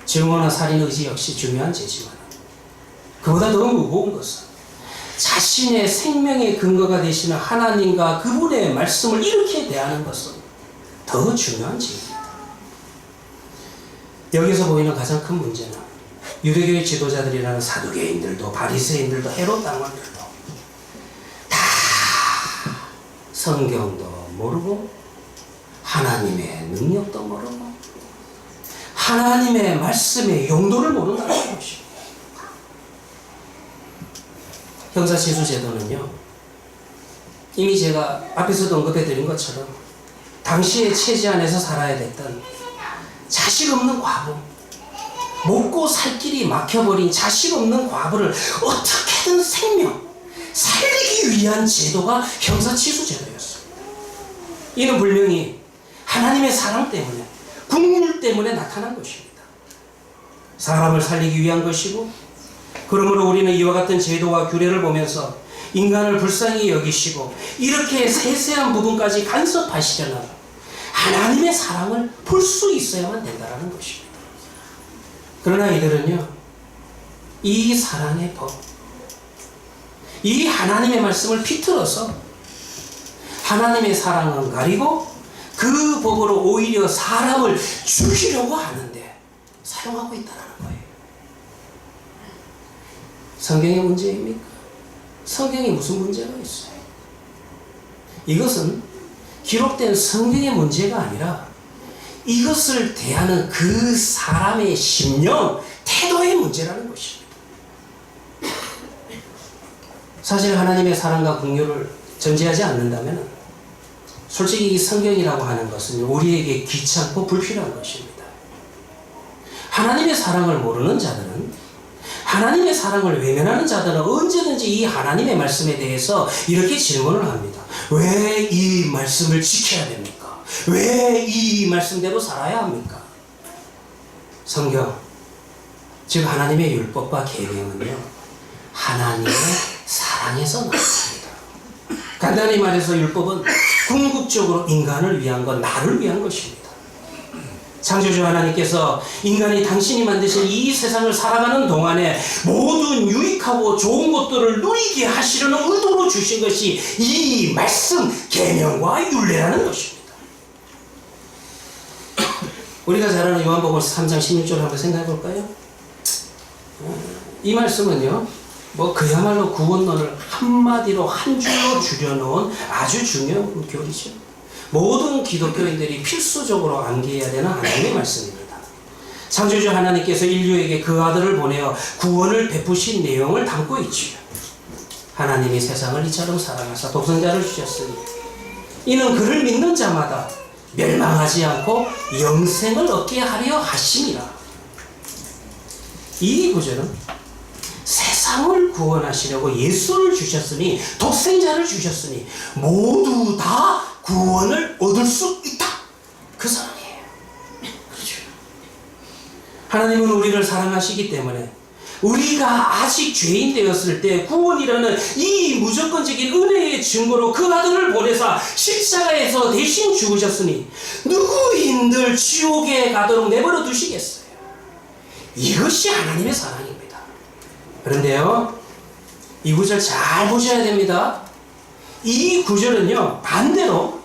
증오나 살인 의지 역시 중요한 죄지만 그보다 더 무거운 것은 자신의 생명의 근거가 되시는 하나님과 그분의 말씀을 이렇게 대하는 것은 더 중요한 지입니다. 여기서 보이는 가장 큰 문제는 유대교의 지도자들이라는 사두개인들도 바리새인들도 헤롯 당원들도 다 성경도 모르고 하나님의 능력도 모르고 하나님의 말씀의 용도를 모른다는 것입니다. 형사치수제도는요, 이미 제가 앞에서도 언급해드린 것처럼 당시의 체제 안에서 살아야 됐던 자식 없는 과부, 먹고 살 길이 막혀버린 자식 없는 과부를 어떻게든 살리기 위한 제도가 형사치수제도였습니다. 이는 분명히 하나님의 사랑 때문에, 국률 때문에 나타난 것입니다. 사람을 살리기 위한 것이고, 그러므로 우리는 이와 같은 제도와 규례를 보면서 인간을 불쌍히 여기시고 이렇게 세세한 부분까지 간섭하시려는 하나님의 사랑을 볼 수 있어야만 된다는 것입니다. 그러나 이들은요, 이 사랑의 법, 이 하나님의 말씀을 비틀어서 하나님의 사랑은 가리고 그 법으로 오히려 사람을 죽이려고 하는데 사용하고 있다는 거예요. 성경의 문제입니까? 성경에 무슨 문제가 있어요? 이것은 기록된 성경의 문제가 아니라 이것을 대하는 그 사람의 심령, 태도의 문제라는 것입니다. 사실 하나님의 사랑과 긍휼을 전제하지 않는다면 솔직히 이 성경이라고 하는 것은 우리에게 귀찮고 불필요한 것입니다. 하나님의 사랑을 모르는 자들은, 하나님의 사랑을 외면하는 자들은 언제든지 이 하나님의 말씀에 대해서 이렇게 질문을 합니다. 왜 이 말씀을 지켜야 됩니까? 왜 이 말씀대로 살아야 합니까? 성경, 즉 하나님의 율법과 계명은요, 하나님의 사랑에서 나왔습니다. 간단히 말해서 율법은 궁극적으로 인간을 위한 것, 나를 위한 것입니다. 창조주 하나님께서 인간이 당신이 만드신 이 세상을 살아가는 동안에 모든 유익하고 좋은 것들을 누리게 하시려는 의도로 주신 것이 이 말씀, 계명과 율례라는 것입니다. 우리가 잘 아는 요한복음 3장 16절 한번 생각해 볼까요? 이 말씀은요, 그야말로 구원론을 한마디로 한 줄로 줄여놓은 아주 중요한 교리죠. 모든 기독교인들이 필수적으로 암기해야 되는 하나님의 말씀입니다. 창조주 하나님께서 인류에게 그 아들을 보내어 구원을 베푸신 내용을 담고 있지요. 하나님이 세상을 이처럼 사랑하사 독생자를 주셨으니 이는 그를 믿는 자마다 멸망하지 않고 영생을 얻게 하려 하심이라. 이 구절은 세상을 구원하시려고 예수를 주셨으니, 독생자를 주셨으니 모두 다 구원을 얻을 수 있다, 그 사랑이에요. 그렇죠. 하나님은 우리를 사랑하시기 때문에 우리가 아직 죄인 되었을 때 구원이라는 이 무조건적인 은혜의 증거로 그 아들을 보내사 십자가에서 대신 죽으셨으니 누구인들 지옥에 가도록 내버려 두시겠어요? 이것이 하나님의 사랑입니다. 그런데요, 이 구절 잘 보셔야 됩니다. 이 구절은요, 반대로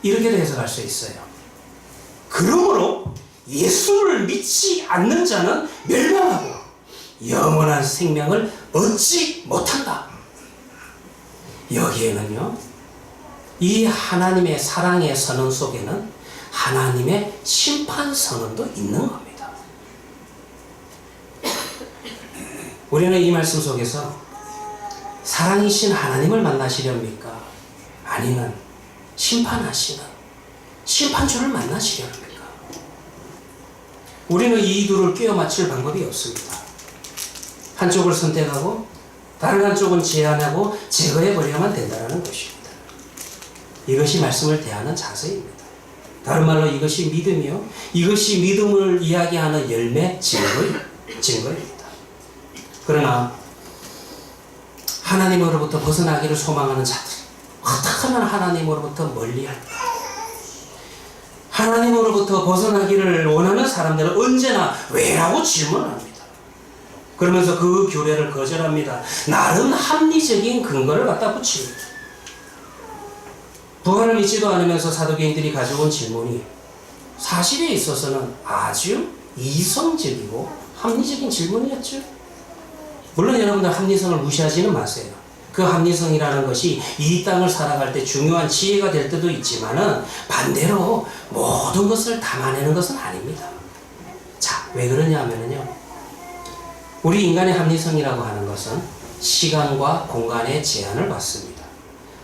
이렇게도 해석할 수 있어요. 그러므로 예수를 믿지 않는 자는 멸망하고 영원한 생명을 얻지 못한다. 여기에는요, 이 하나님의 사랑의 선언 속에는 하나님의 심판 선언도 있는 겁니다. 우리는 이 말씀 속에서 사랑이신 하나님을 만나시렵니까? 아니면 심판하시는 심판주를 만나시렵니까? 우리는 이 둘을 끼워 맞출 방법이 없습니다. 한쪽을 선택하고 다른 한쪽은 제한하고 제거해버려야만 된다는 것입니다. 이것이 말씀을 대하는 자세입니다. 다른 말로 이것이 믿음이요, 이것이 믿음을 이야기하는 열매, 증거입니다. 그러나 하나님으로부터 벗어나기를 소망하는 자들, 어떻게 하면 하나님으로부터 멀리할까? 하나님으로부터 벗어나기를 원하는 사람들은 언제나 왜라고 질문을 합니다. 그러면서 그 교례를 거절합니다. 나름 합리적인 근거를 갖다 붙입니다. 부활을 믿지도 않으면서 사도계인들이 가져온 질문이 사실에 있어서는 아주 이성적이고 합리적인 질문이었죠. 물론 여러분들 합리성을 무시하지는 마세요. 그 합리성이라는 것이 이 땅을 살아갈 때 중요한 지혜가 될 때도 있지만은 반대로 모든 것을 담아내는 것은 아닙니다. 자, 왜 그러냐 하면요. 우리 인간의 합리성이라고 하는 것은 시간과 공간의 제한을 받습니다.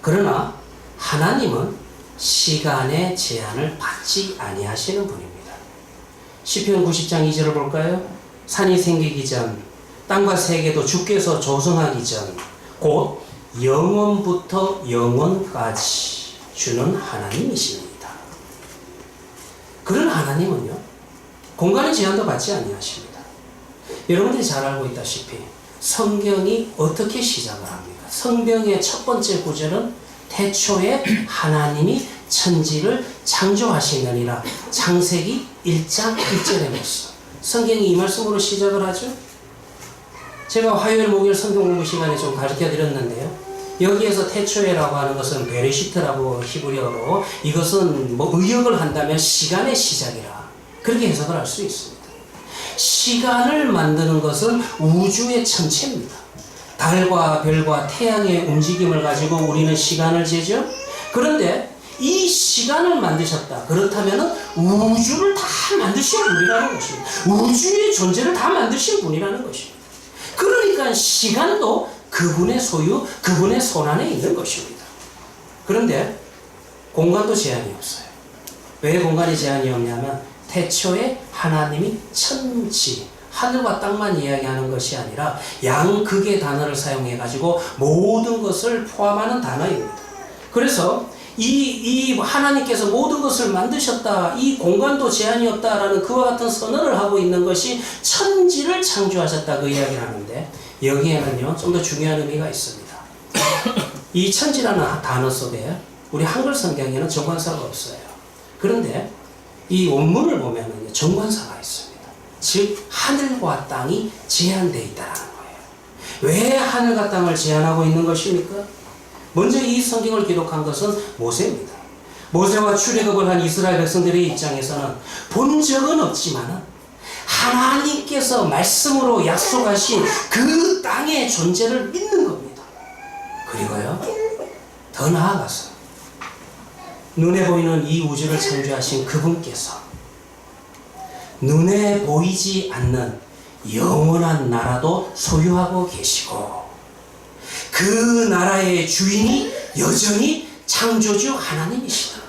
그러나 하나님은 시간의 제한을 받지 아니하시는 분입니다. 시편 90장 2절을 볼까요? 산이 생기기 전, 땅과 세계도 주께서 조성하기 전, 곧 영원부터 영원까지 주는 하나님이십니다. 그런 하나님은요, 공간의 제한도 받지 아니하십니다. 여러분들이 잘 알고 있다시피 성경이 어떻게 시작을 합니까? 성경의 첫 번째 구절은 태초에 하나님이 천지를 창조하시느니라. 창세기 1장 1절에 말씀. 성경이 이 말씀으로 시작을 하죠. 제가 화요일 목요일 성경 공부 시간에 좀 가르쳐 드렸는데요. 여기에서 태초에라고 하는 것은 베레시트라고 히브리어로, 이것은 뭐 의역을 한다면 시간의 시작이라 그렇게 해석을 할 수 있습니다. 시간을 만드는 것은 우주의 천체입니다. 달과 별과 태양의 움직임을 가지고 우리는 시간을 재죠. 그런데 이 시간을 만드셨다. 그렇다면 우주를 다 만드신 분이라는 것입니다. 우주의 존재를 다 만드신 분이라는 것입니다. 그러니까 시간도 그분의 소유, 그분의 손안에 있는 것입니다. 그런데 공간도 제한이 없어요. 왜 공간이 제한이 없냐면 태초에 하나님이 천지, 하늘과 땅만 이야기하는 것이 아니라 양극의 단어를 사용해 가지고 모든 것을 포함하는 단어입니다. 그래서 이 하나님께서 모든 것을 만드셨다, 이 공간도 제한이 없다라는 그와 같은 선언을 하고 있는 것이 천지를 창조하셨다, 그 이야기를 하는데, 여기에는요 좀 더 중요한 의미가 있습니다. 이 천지라는 단어 속에 우리 한글 성경에는 정관사가 없어요. 그런데 이 원문을 보면은 정관사가 있습니다. 즉 하늘과 땅이 제한되어 있다는 거예요. 왜 하늘과 땅을 제한하고 있는 것입니까? 먼저 이 성경을 기록한 것은 모세입니다. 모세와 출애굽을 한 이스라엘 백성들의 입장에서는 본 적은 없지만 하나님께서 말씀으로 약속하신 그 땅의 존재를 믿는 겁니다. 그리고요, 더 나아가서 눈에 보이는 이 우주를 창조하신 그분께서 눈에 보이지 않는 영원한 나라도 소유하고 계시고, 그 나라의 주인이 여전히 창조주 하나님이시다.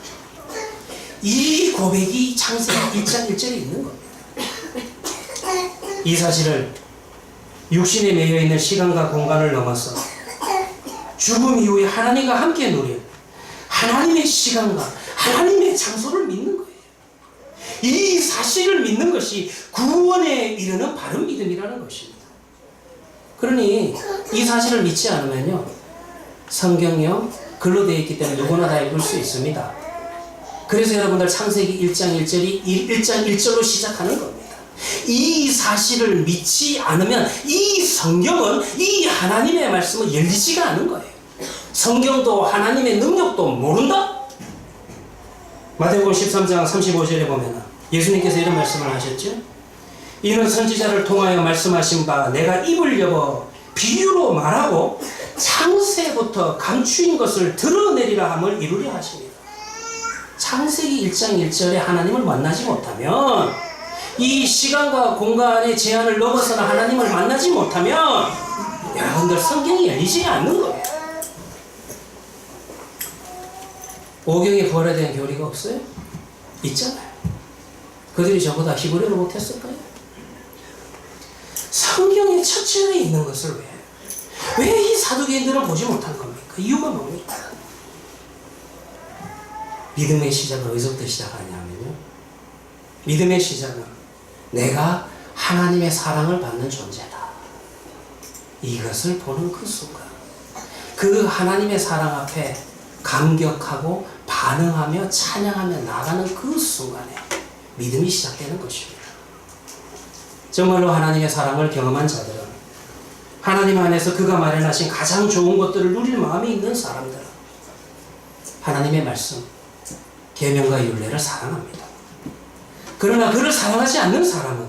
이 고백이 창세기 1장 1절에 있는 겁니다. 이 사실을 육신에 매여 있는 시간과 공간을 넘어서 죽음 이후에 하나님과 함께 누릴 하나님의 시간과 하나님의 장소를 믿는 거예요. 이 사실을 믿는 것이 구원에 이르는 바른 믿음이라는 것입니다. 그러니 이 사실을 믿지 않으면요, 성경요 글로 되어 있기 때문에 누구나 다 읽을 수 있습니다. 그래서 여러분들 창세기 1장 1절이 1장 1절로 시작하는 겁니다. 이 사실을 믿지 않으면 이 성경은, 이 하나님의 말씀은 열리지가 않은 거예요. 성경도 하나님의 능력도 모른다? 마태복음 13장 35절에 보면 예수님께서 이런 말씀을 하셨죠. 이는 선지자를 통하여 말씀하신 바 내가 입을 여버 비유로 말하고 창세부터 감추인 것을 드러내리라 함을 이루려 하십니다. 창세기 1장 1절에 하나님을 만나지 못하면, 이 시간과 공간의 제한을 넘어서는 하나님을 만나지 못하면 여러분들 성경이 열리지 않는 거예요. 오경의 부활에 대한 교리가 없어요? 있잖아요. 그들이 저보다 히브리어를 못했을까요? 성경의 첫째에 있는 것을 왜 이 사두개인들은 보지 못한 겁니까? 이유가 뭡니까? 믿음의 시작은 어디서부터 시작하냐면요, 믿음의 시작은 내가 하나님의 사랑을 받는 존재다, 이것을 보는 그 순간, 그 하나님의 사랑 앞에 감격하고 반응하며 찬양하며 나가는 그 순간에 믿음이 시작되는 것입니다. 정말로 하나님의 사랑을 경험한 자들은, 하나님 안에서 그가 마련하신 가장 좋은 것들을 누릴 마음이 있는 사람들은 하나님의 말씀, 계명과 율례를 사랑합니다. 그러나 그를 사랑하지 않는 사람은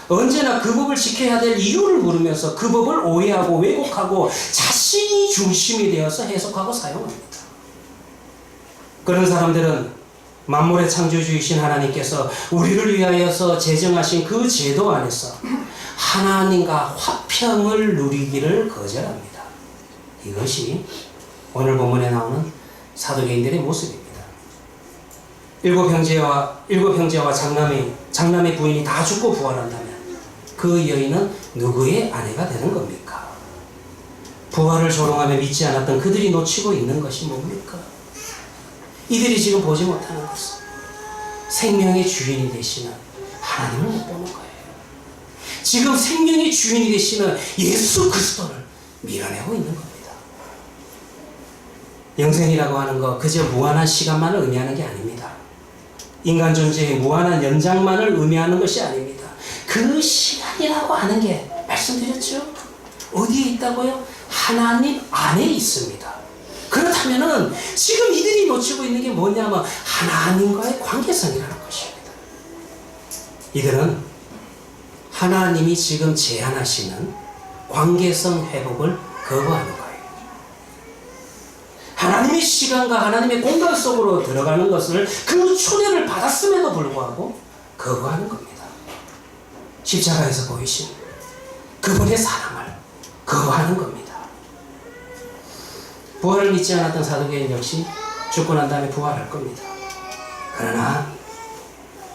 언제나 그 법을 지켜야 될 이유를 물으면서 그 법을 오해하고 왜곡하고 자신이 중심이 되어서 해석하고 사용합니다. 그런 사람들은 만물의 창조주이신 하나님께서 우리를 위하여서 제정하신 그 제도 안에서 하나님과 화평을 누리기를 거절합니다. 이것이 오늘 본문에 나오는 사도개인들의 모습입니다. 일곱 형제와 장남의 부인이 다 죽고 부활한다면 그 여인은 누구의 아내가 되는 겁니까? 부활을 조롱하며 믿지 않았던 그들이 놓치고 있는 것이 뭡니까? 이들이 지금 보지 못하는 것은 생명의 주인이 되시는 하나님을 못 보는 거예요. 지금 생명의 주인이 되시는 예수 그리스도를 밀어내고 있는 겁니다. 영생이라고 하는 거 그저 무한한 시간만을 의미하는 게 아닙니다. 인간 존재의 무한한 연장만을 의미하는 것이 아닙니다. 그 시간이라고 하는 게 말씀드렸죠? 어디에 있다고요? 하나님 안에 있습니다. 그렇다면은 지금 이들이 놓치고 있는 게 뭐냐면 하나님과의 관계성이라는 것입니다. 이들은 하나님이 지금 제안하시는 관계성 회복을 거부하는 거예요. 하나님의 시간과 하나님의 공간 속으로 들어가는 것을 그 초대를 받았음에도 불구하고 거부하는 겁니다. 십자가에서 보이신 그분의 사랑을 거부하는 겁니다. 부활을 믿지 않았던 사도계인 역시 죽고 난 다음에 부활할 겁니다. 그러나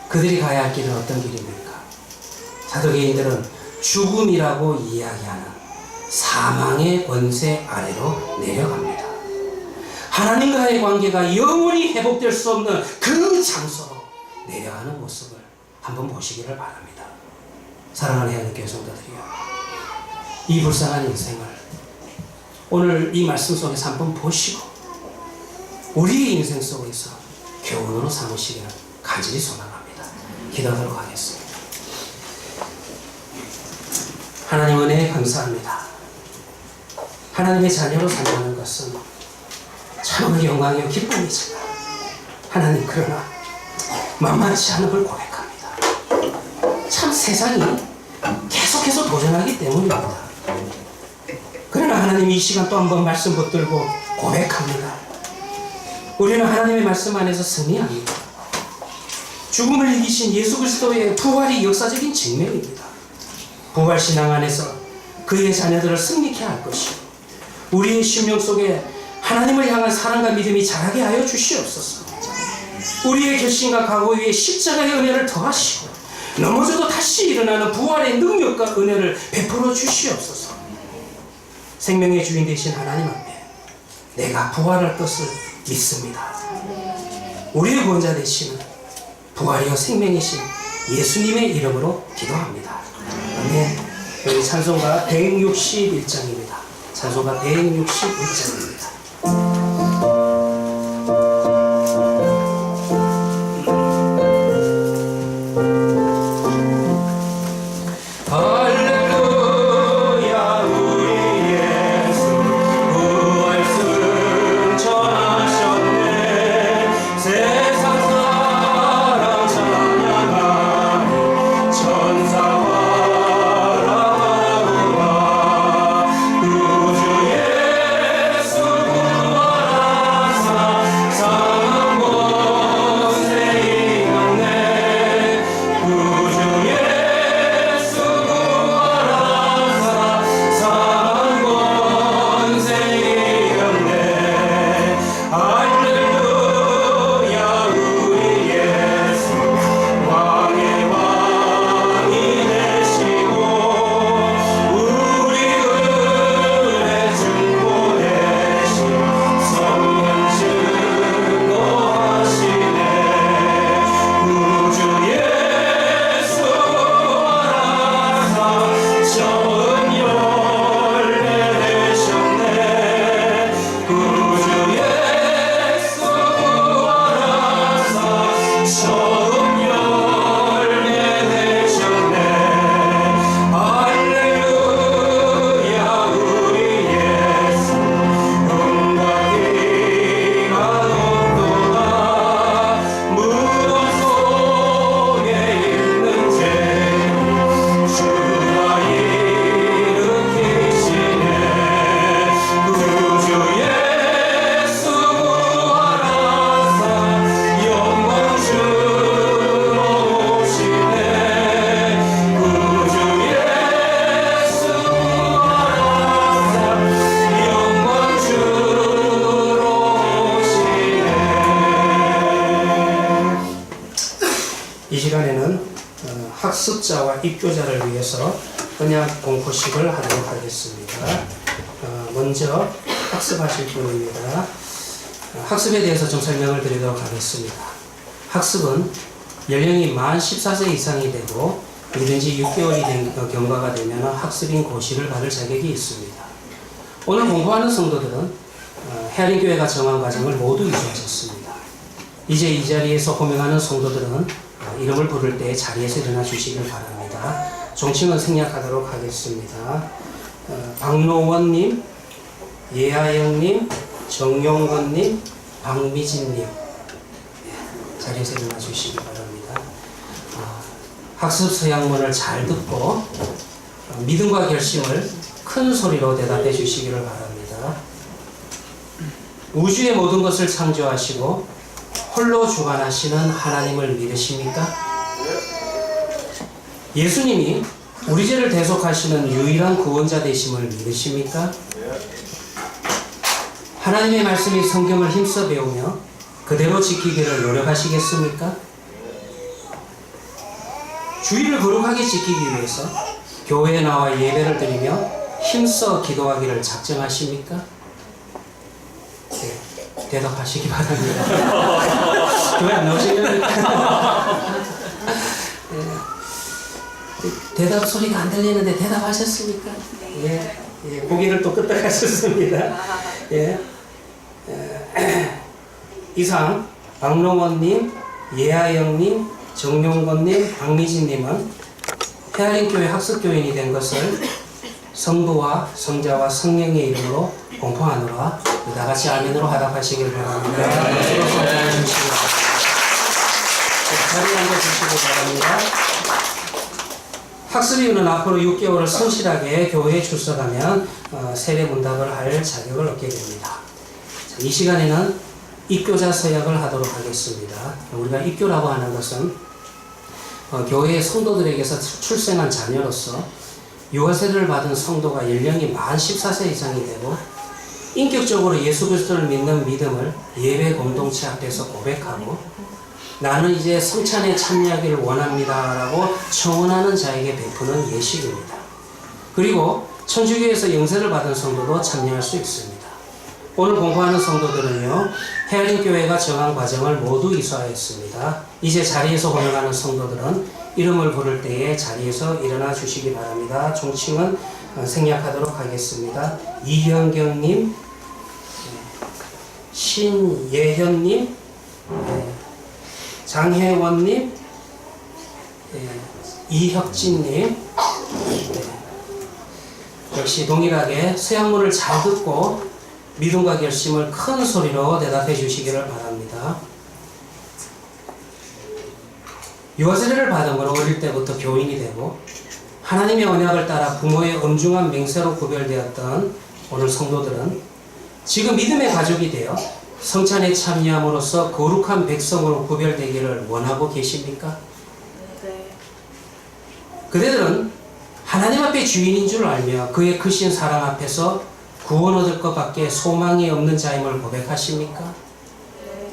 그들이 가야 할 길은 어떤 길입니까? 사도계인들은 죽음이라고 이야기하는 사망의 권세 아래로 내려갑니다. 하나님과의 관계가 영원히 회복될 수 없는 그 장소로 내려가는 모습을 한번 보시기를 바랍니다. 사랑하는 하나님 교회 성도들이여, 이 불쌍한 인생을 오늘 이 말씀 속에서 한번 보시고 우리의 인생 속에서 교훈으로 삼으시기를 간절히 소망합니다. 기도하도록 하겠습니다. 하나님 은혜에 감사합니다. 하나님의 자녀로 산다는 것은 참으로 영광이요 기쁨이지만 하나님, 그러나 만만치 않은 걸 고백합니다. 참 세상이 계속해서 도전하기 때문입니다. 그러나 하나님, 이 시간 또 한 번 말씀 붙들고 고백합니다. 우리는 하나님의 말씀 안에서 승리합니다. 죽음을 이기신 예수 그리스도의 부활이 역사적인 증명입니다. 부활신앙 안에서 그의 자녀들을 승리케 할 것이요, 우리의 심령 속에 하나님을 향한 사랑과 믿음이 자라게 하여 주시옵소서. 우리의 결심과 각오 위에 십자가의 은혜를 더하시고 넘어져도 다시 일어나는 부활의 능력과 은혜를 베풀어 주시옵소서. 생명의 주인 되신 하나님 앞에 내가 부활할 것을 믿습니다. 우리의 구원자 되시는 부활이요 생명이신 예수님의 이름으로 기도합니다. 아멘. 여기 찬송가 161장입니다. 찬송가 161장입니다. 우주 예수 학습자와 입교자를 위해서 그냥 공포식을 하도록 하겠습니다. 먼저 학습하실 분입니다. 학습에 대해서 좀 설명을 드리도록 하겠습니다. 학습은 연령이 만 14세 이상이 되고 이른 지 6개월이 된 경과가 되면 학습인 고시를 받을 자격이 있습니다. 오늘 공부하는 성도들은 헤아린교회가 정한 과정을 모두 이루어졌습니다. 이제 이 자리에서 호명하는 성도들은 이름을 부를 때 자리에서 일어나 주시길 바랍니다. 종칭은 생략하도록 하겠습니다. 박노원님, 예하영님, 정용건님, 박미진님, 자리에서 일어나 주시기 바랍니다. 학습 서양문을 잘 듣고 믿음과 결심을 큰 소리로 대답해 주시기를 바랍니다. 우주의 모든 것을 창조하시고 홀로 주관하시는 하나님을 믿으십니까? 예수님이 우리 죄를 대속하시는 유일한 구원자 되심을 믿으십니까? 하나님의 말씀이 성경을 힘써 배우며 그대로 지키기를 노력하시겠습니까? 주의를 거룩하게 지키기 위해서 교회에 나와 예배를 드리며 힘써 기도하기를 작정하십니까? 네, 대답하시기 바랍니다. 교회 안 나오시려니까. 네, 대답 소리가 안 들리는데 대답하셨습니까? 예, 예, 고개를 또 끄덕하셨습니다. 예. 이상 박롱원님, 예하영님, 정용건님, 박미진님은 헤아린교회 학습교인이 된 것을 성부와 성자와 성령의 이름으로 공포하노라. 다같이 아멘으로 화답하시길 바랍니다. 자리에 앉아주시기 바랍니다. 학습위원은 앞으로 6개월을 성실하게 교회에 출석하면 세례 문답을 할 자격을 얻게 됩니다. 자, 이 시간에는 입교자 서약을 하도록 하겠습니다. 우리가 입교라고 하는 것은 교회의 성도들에게서 출생한 자녀로서 유아세례를 받은 성도가 연령이 만 14세 이상이 되고 인격적으로 예수 그리스도를 믿는 믿음을 예배 공동체 앞에서 고백하고 나는 이제 성찬에 참여하기를 원합니다 라고 청원하는 자에게 베푸는 예식입니다. 그리고 천주교에서 영세를 받은 성도도 참여할 수 있습니다. 오늘 공부하는 성도들은요, 헤아린교회가 정한 과정을 모두 이수하였습니다. 이제 자리에서 호명하는 성도들은 이름을 부를 때에 자리에서 일어나 주시기 바랍니다. 종칭은 생략하도록 하겠습니다. 이현경님, 신예현님, 장혜원님, 이혁진님, 역시 동일하게 서양문을 잘 듣고 믿음과 결심을 큰 소리로 대답해 주시기를 바랍니다. 유아세례를 받음으로 어릴 때부터 교인이 되고 하나님의 언약을 따라 부모의 엄중한 맹세로 구별되었던 오늘 성도들은 지금 믿음의 가족이 되어 성찬에 참여함으로써 거룩한 백성으로 구별되기를 원하고 계십니까? 네. 그대들은 하나님 앞에 주인인 줄 알며 그의 크신 사랑 앞에서 구원 얻을 것밖에 소망이 없는 자임을 고백하십니까? 네.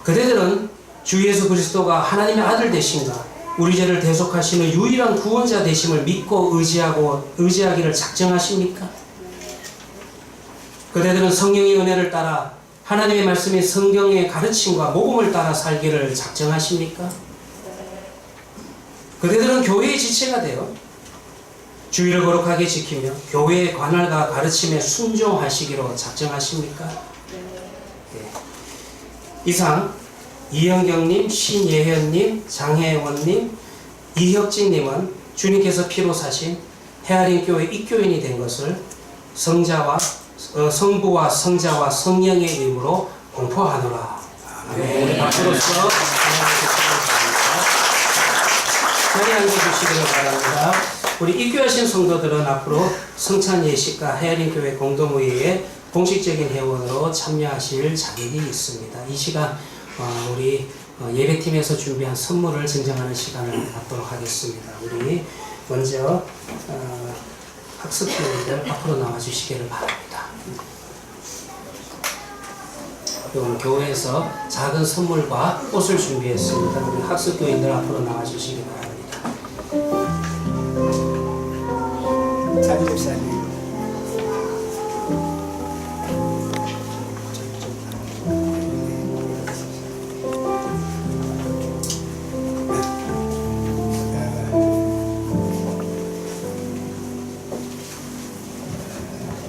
그대들은 주 예수 그리스도가 하나님의 아들 되신가 우리 죄를 대속하시는 유일한 구원자 되심을 믿고 의지하기를 작정하십니까? 그대들은 성령의 은혜를 따라 하나님의 말씀이 성경의 가르침과 복음을 따라 살기를 작정하십니까? 그대들은 교회의 지체가 되어 주의를 거룩하게 지키며 교회의 관할과 가르침에 순종하시기로 작정하십니까? 네. 이상 이영경님, 신예현님, 장혜원님, 이혁진님은 주님께서 피로 사신 헤아린교회 입교인이 된 것을 성부와 성자와 성령의 이름으로 공포하노라. 아멘. 앞으로서 자리에 앉아주시기를 바랍니다. 우리 입교하신 성도들은 앞으로 성찬 예식과 헤아린교회 공동의회에 공식적인 회원으로 참여하실 자격이 있습니다. 이 시간 우리 예배팀에서 준비한 선물을 증정하는 시간을 갖도록 하겠습니다. 우리 먼저 학습교인들 앞으로 나와주시기를 바랍니다. 오늘 교회에서 작은 선물과 꽃을 준비했습니다. 우리 학습교인들 앞으로 나와주시기 바랍니다. 장집사님.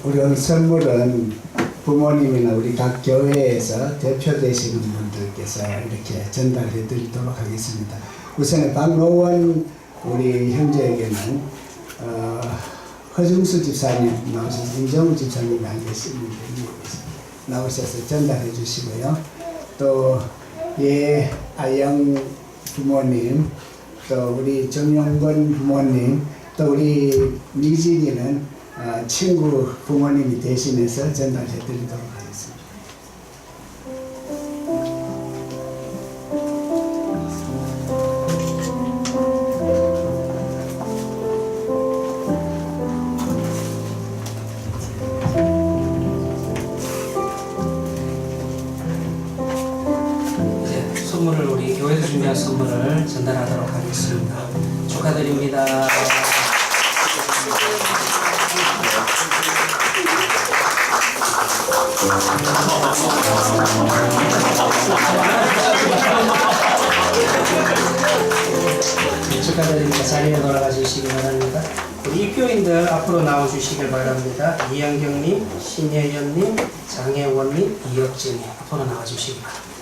우리 오늘 선물은 부모님이나 우리 각 교회에서 대표되시는 분들께서 이렇게 전달해 드리도록 하겠습니다. 우선 박노원 우리 형제에게는 허중수 집사님 나오셔서 임정우 집사님이 안 계시는데 나오셔서 전달해 주시고요. 또 아영 부모님, 또 우리 정용건 부모님, 또 우리 미진이는 친구 부모님이 대신해서 전달해 드리도록 하겠습니다. 이제 선물을 우리 교회에서 준비한 선물을 전달하도록 하겠습니다. 축하드립니다. 축하드립니다. 자리에 돌아가 주시기 바랍니다. 우리 입교인들 앞으로 나와 주시길 바랍니다. 이영경님, 신예연님, 장혜원님, 이혁진님 앞으로 나와 주시기 바랍니다.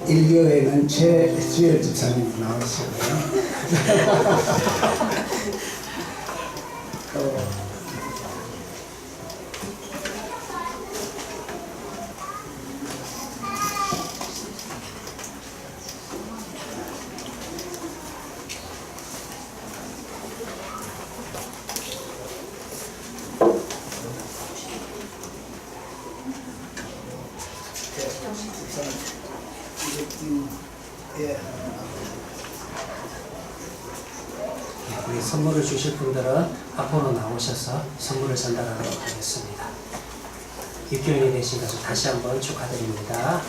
일교회는 최수열 집사님 나오시고요. 우리 선물을 주실 분들은 앞으로 나오셔서 선물을 전달하도록 하겠습니다. 입교인이 되신 것을 다시 한번 축하드립니다.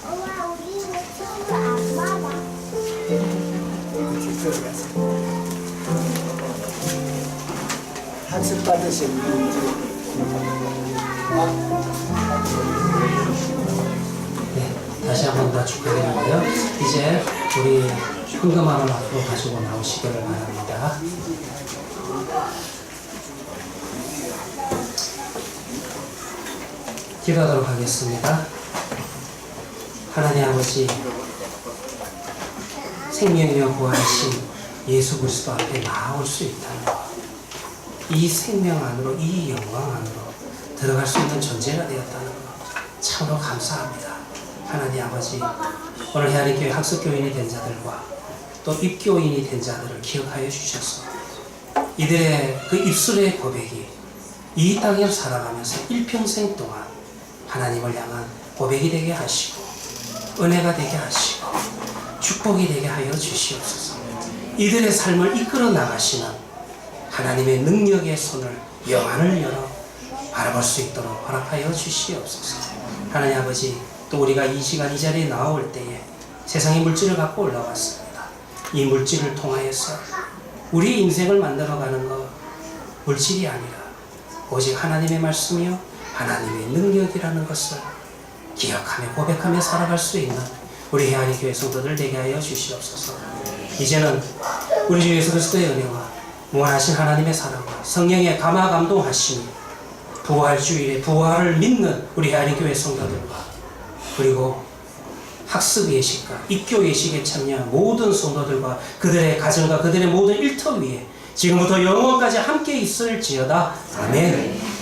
엄마, 우리는 선물 안 받아. 학습 받으신 분들 네, 다시 한 번 더 축하드리고요. 이제 우리 헌금함을 앞으로 가지고 나오시기를 바랍니다. 기도하도록 하겠습니다. 하나님 아버지, 생명이여 부활하신 예수 그리스도 앞에 나올 수 있다는 것, 이 생명 안으로, 이 영광 안으로 들어갈 수 있는 존재가 되었다는 것, 참으로 감사합니다. 하나님 아버지, 오늘 해안교회 학습교인이 된 자들과 또 입교인이 된 자들을 기억하여 주셔서 이들의 그 입술의 고백이 이 땅을 살아가면서 일평생 동안 하나님을 향한 고백이 되게 하시고 은혜가 되게 하시고 축복이 되게 하여 주시옵소서. 이들의 삶을 이끌어 나가시는 하나님의 능력의 손을, 영안을 열어 바라볼 수 있도록 허락하여 주시옵소서. 하나님 아버지, 또 우리가 이 시간 이 자리에 나올 때에 세상의 물질을 갖고 올라왔습니다. 이 물질을 통하여서 우리 인생을 만들어가는 것, 물질이 아니라 오직 하나님의 말씀이요 하나님의 능력이라는 것을 기억하며 고백하며 살아갈 수 있는 우리 해안의 교회 성도들 되게 하여 주시옵소서. 이제는 우리 주 예수 그리스도의 은혜와 무한하신 하나님의 사랑과 성령의 감화 감동하심이 부활 주일에 부활을 믿는 우리 해안의 교회 성도들과 그리고 학습 예식과 입교 예식에 참여한 모든 성도들과 그들의 가정과 그들의 모든 일터 위에 지금부터 영원까지 함께 있을지어다. 아멘.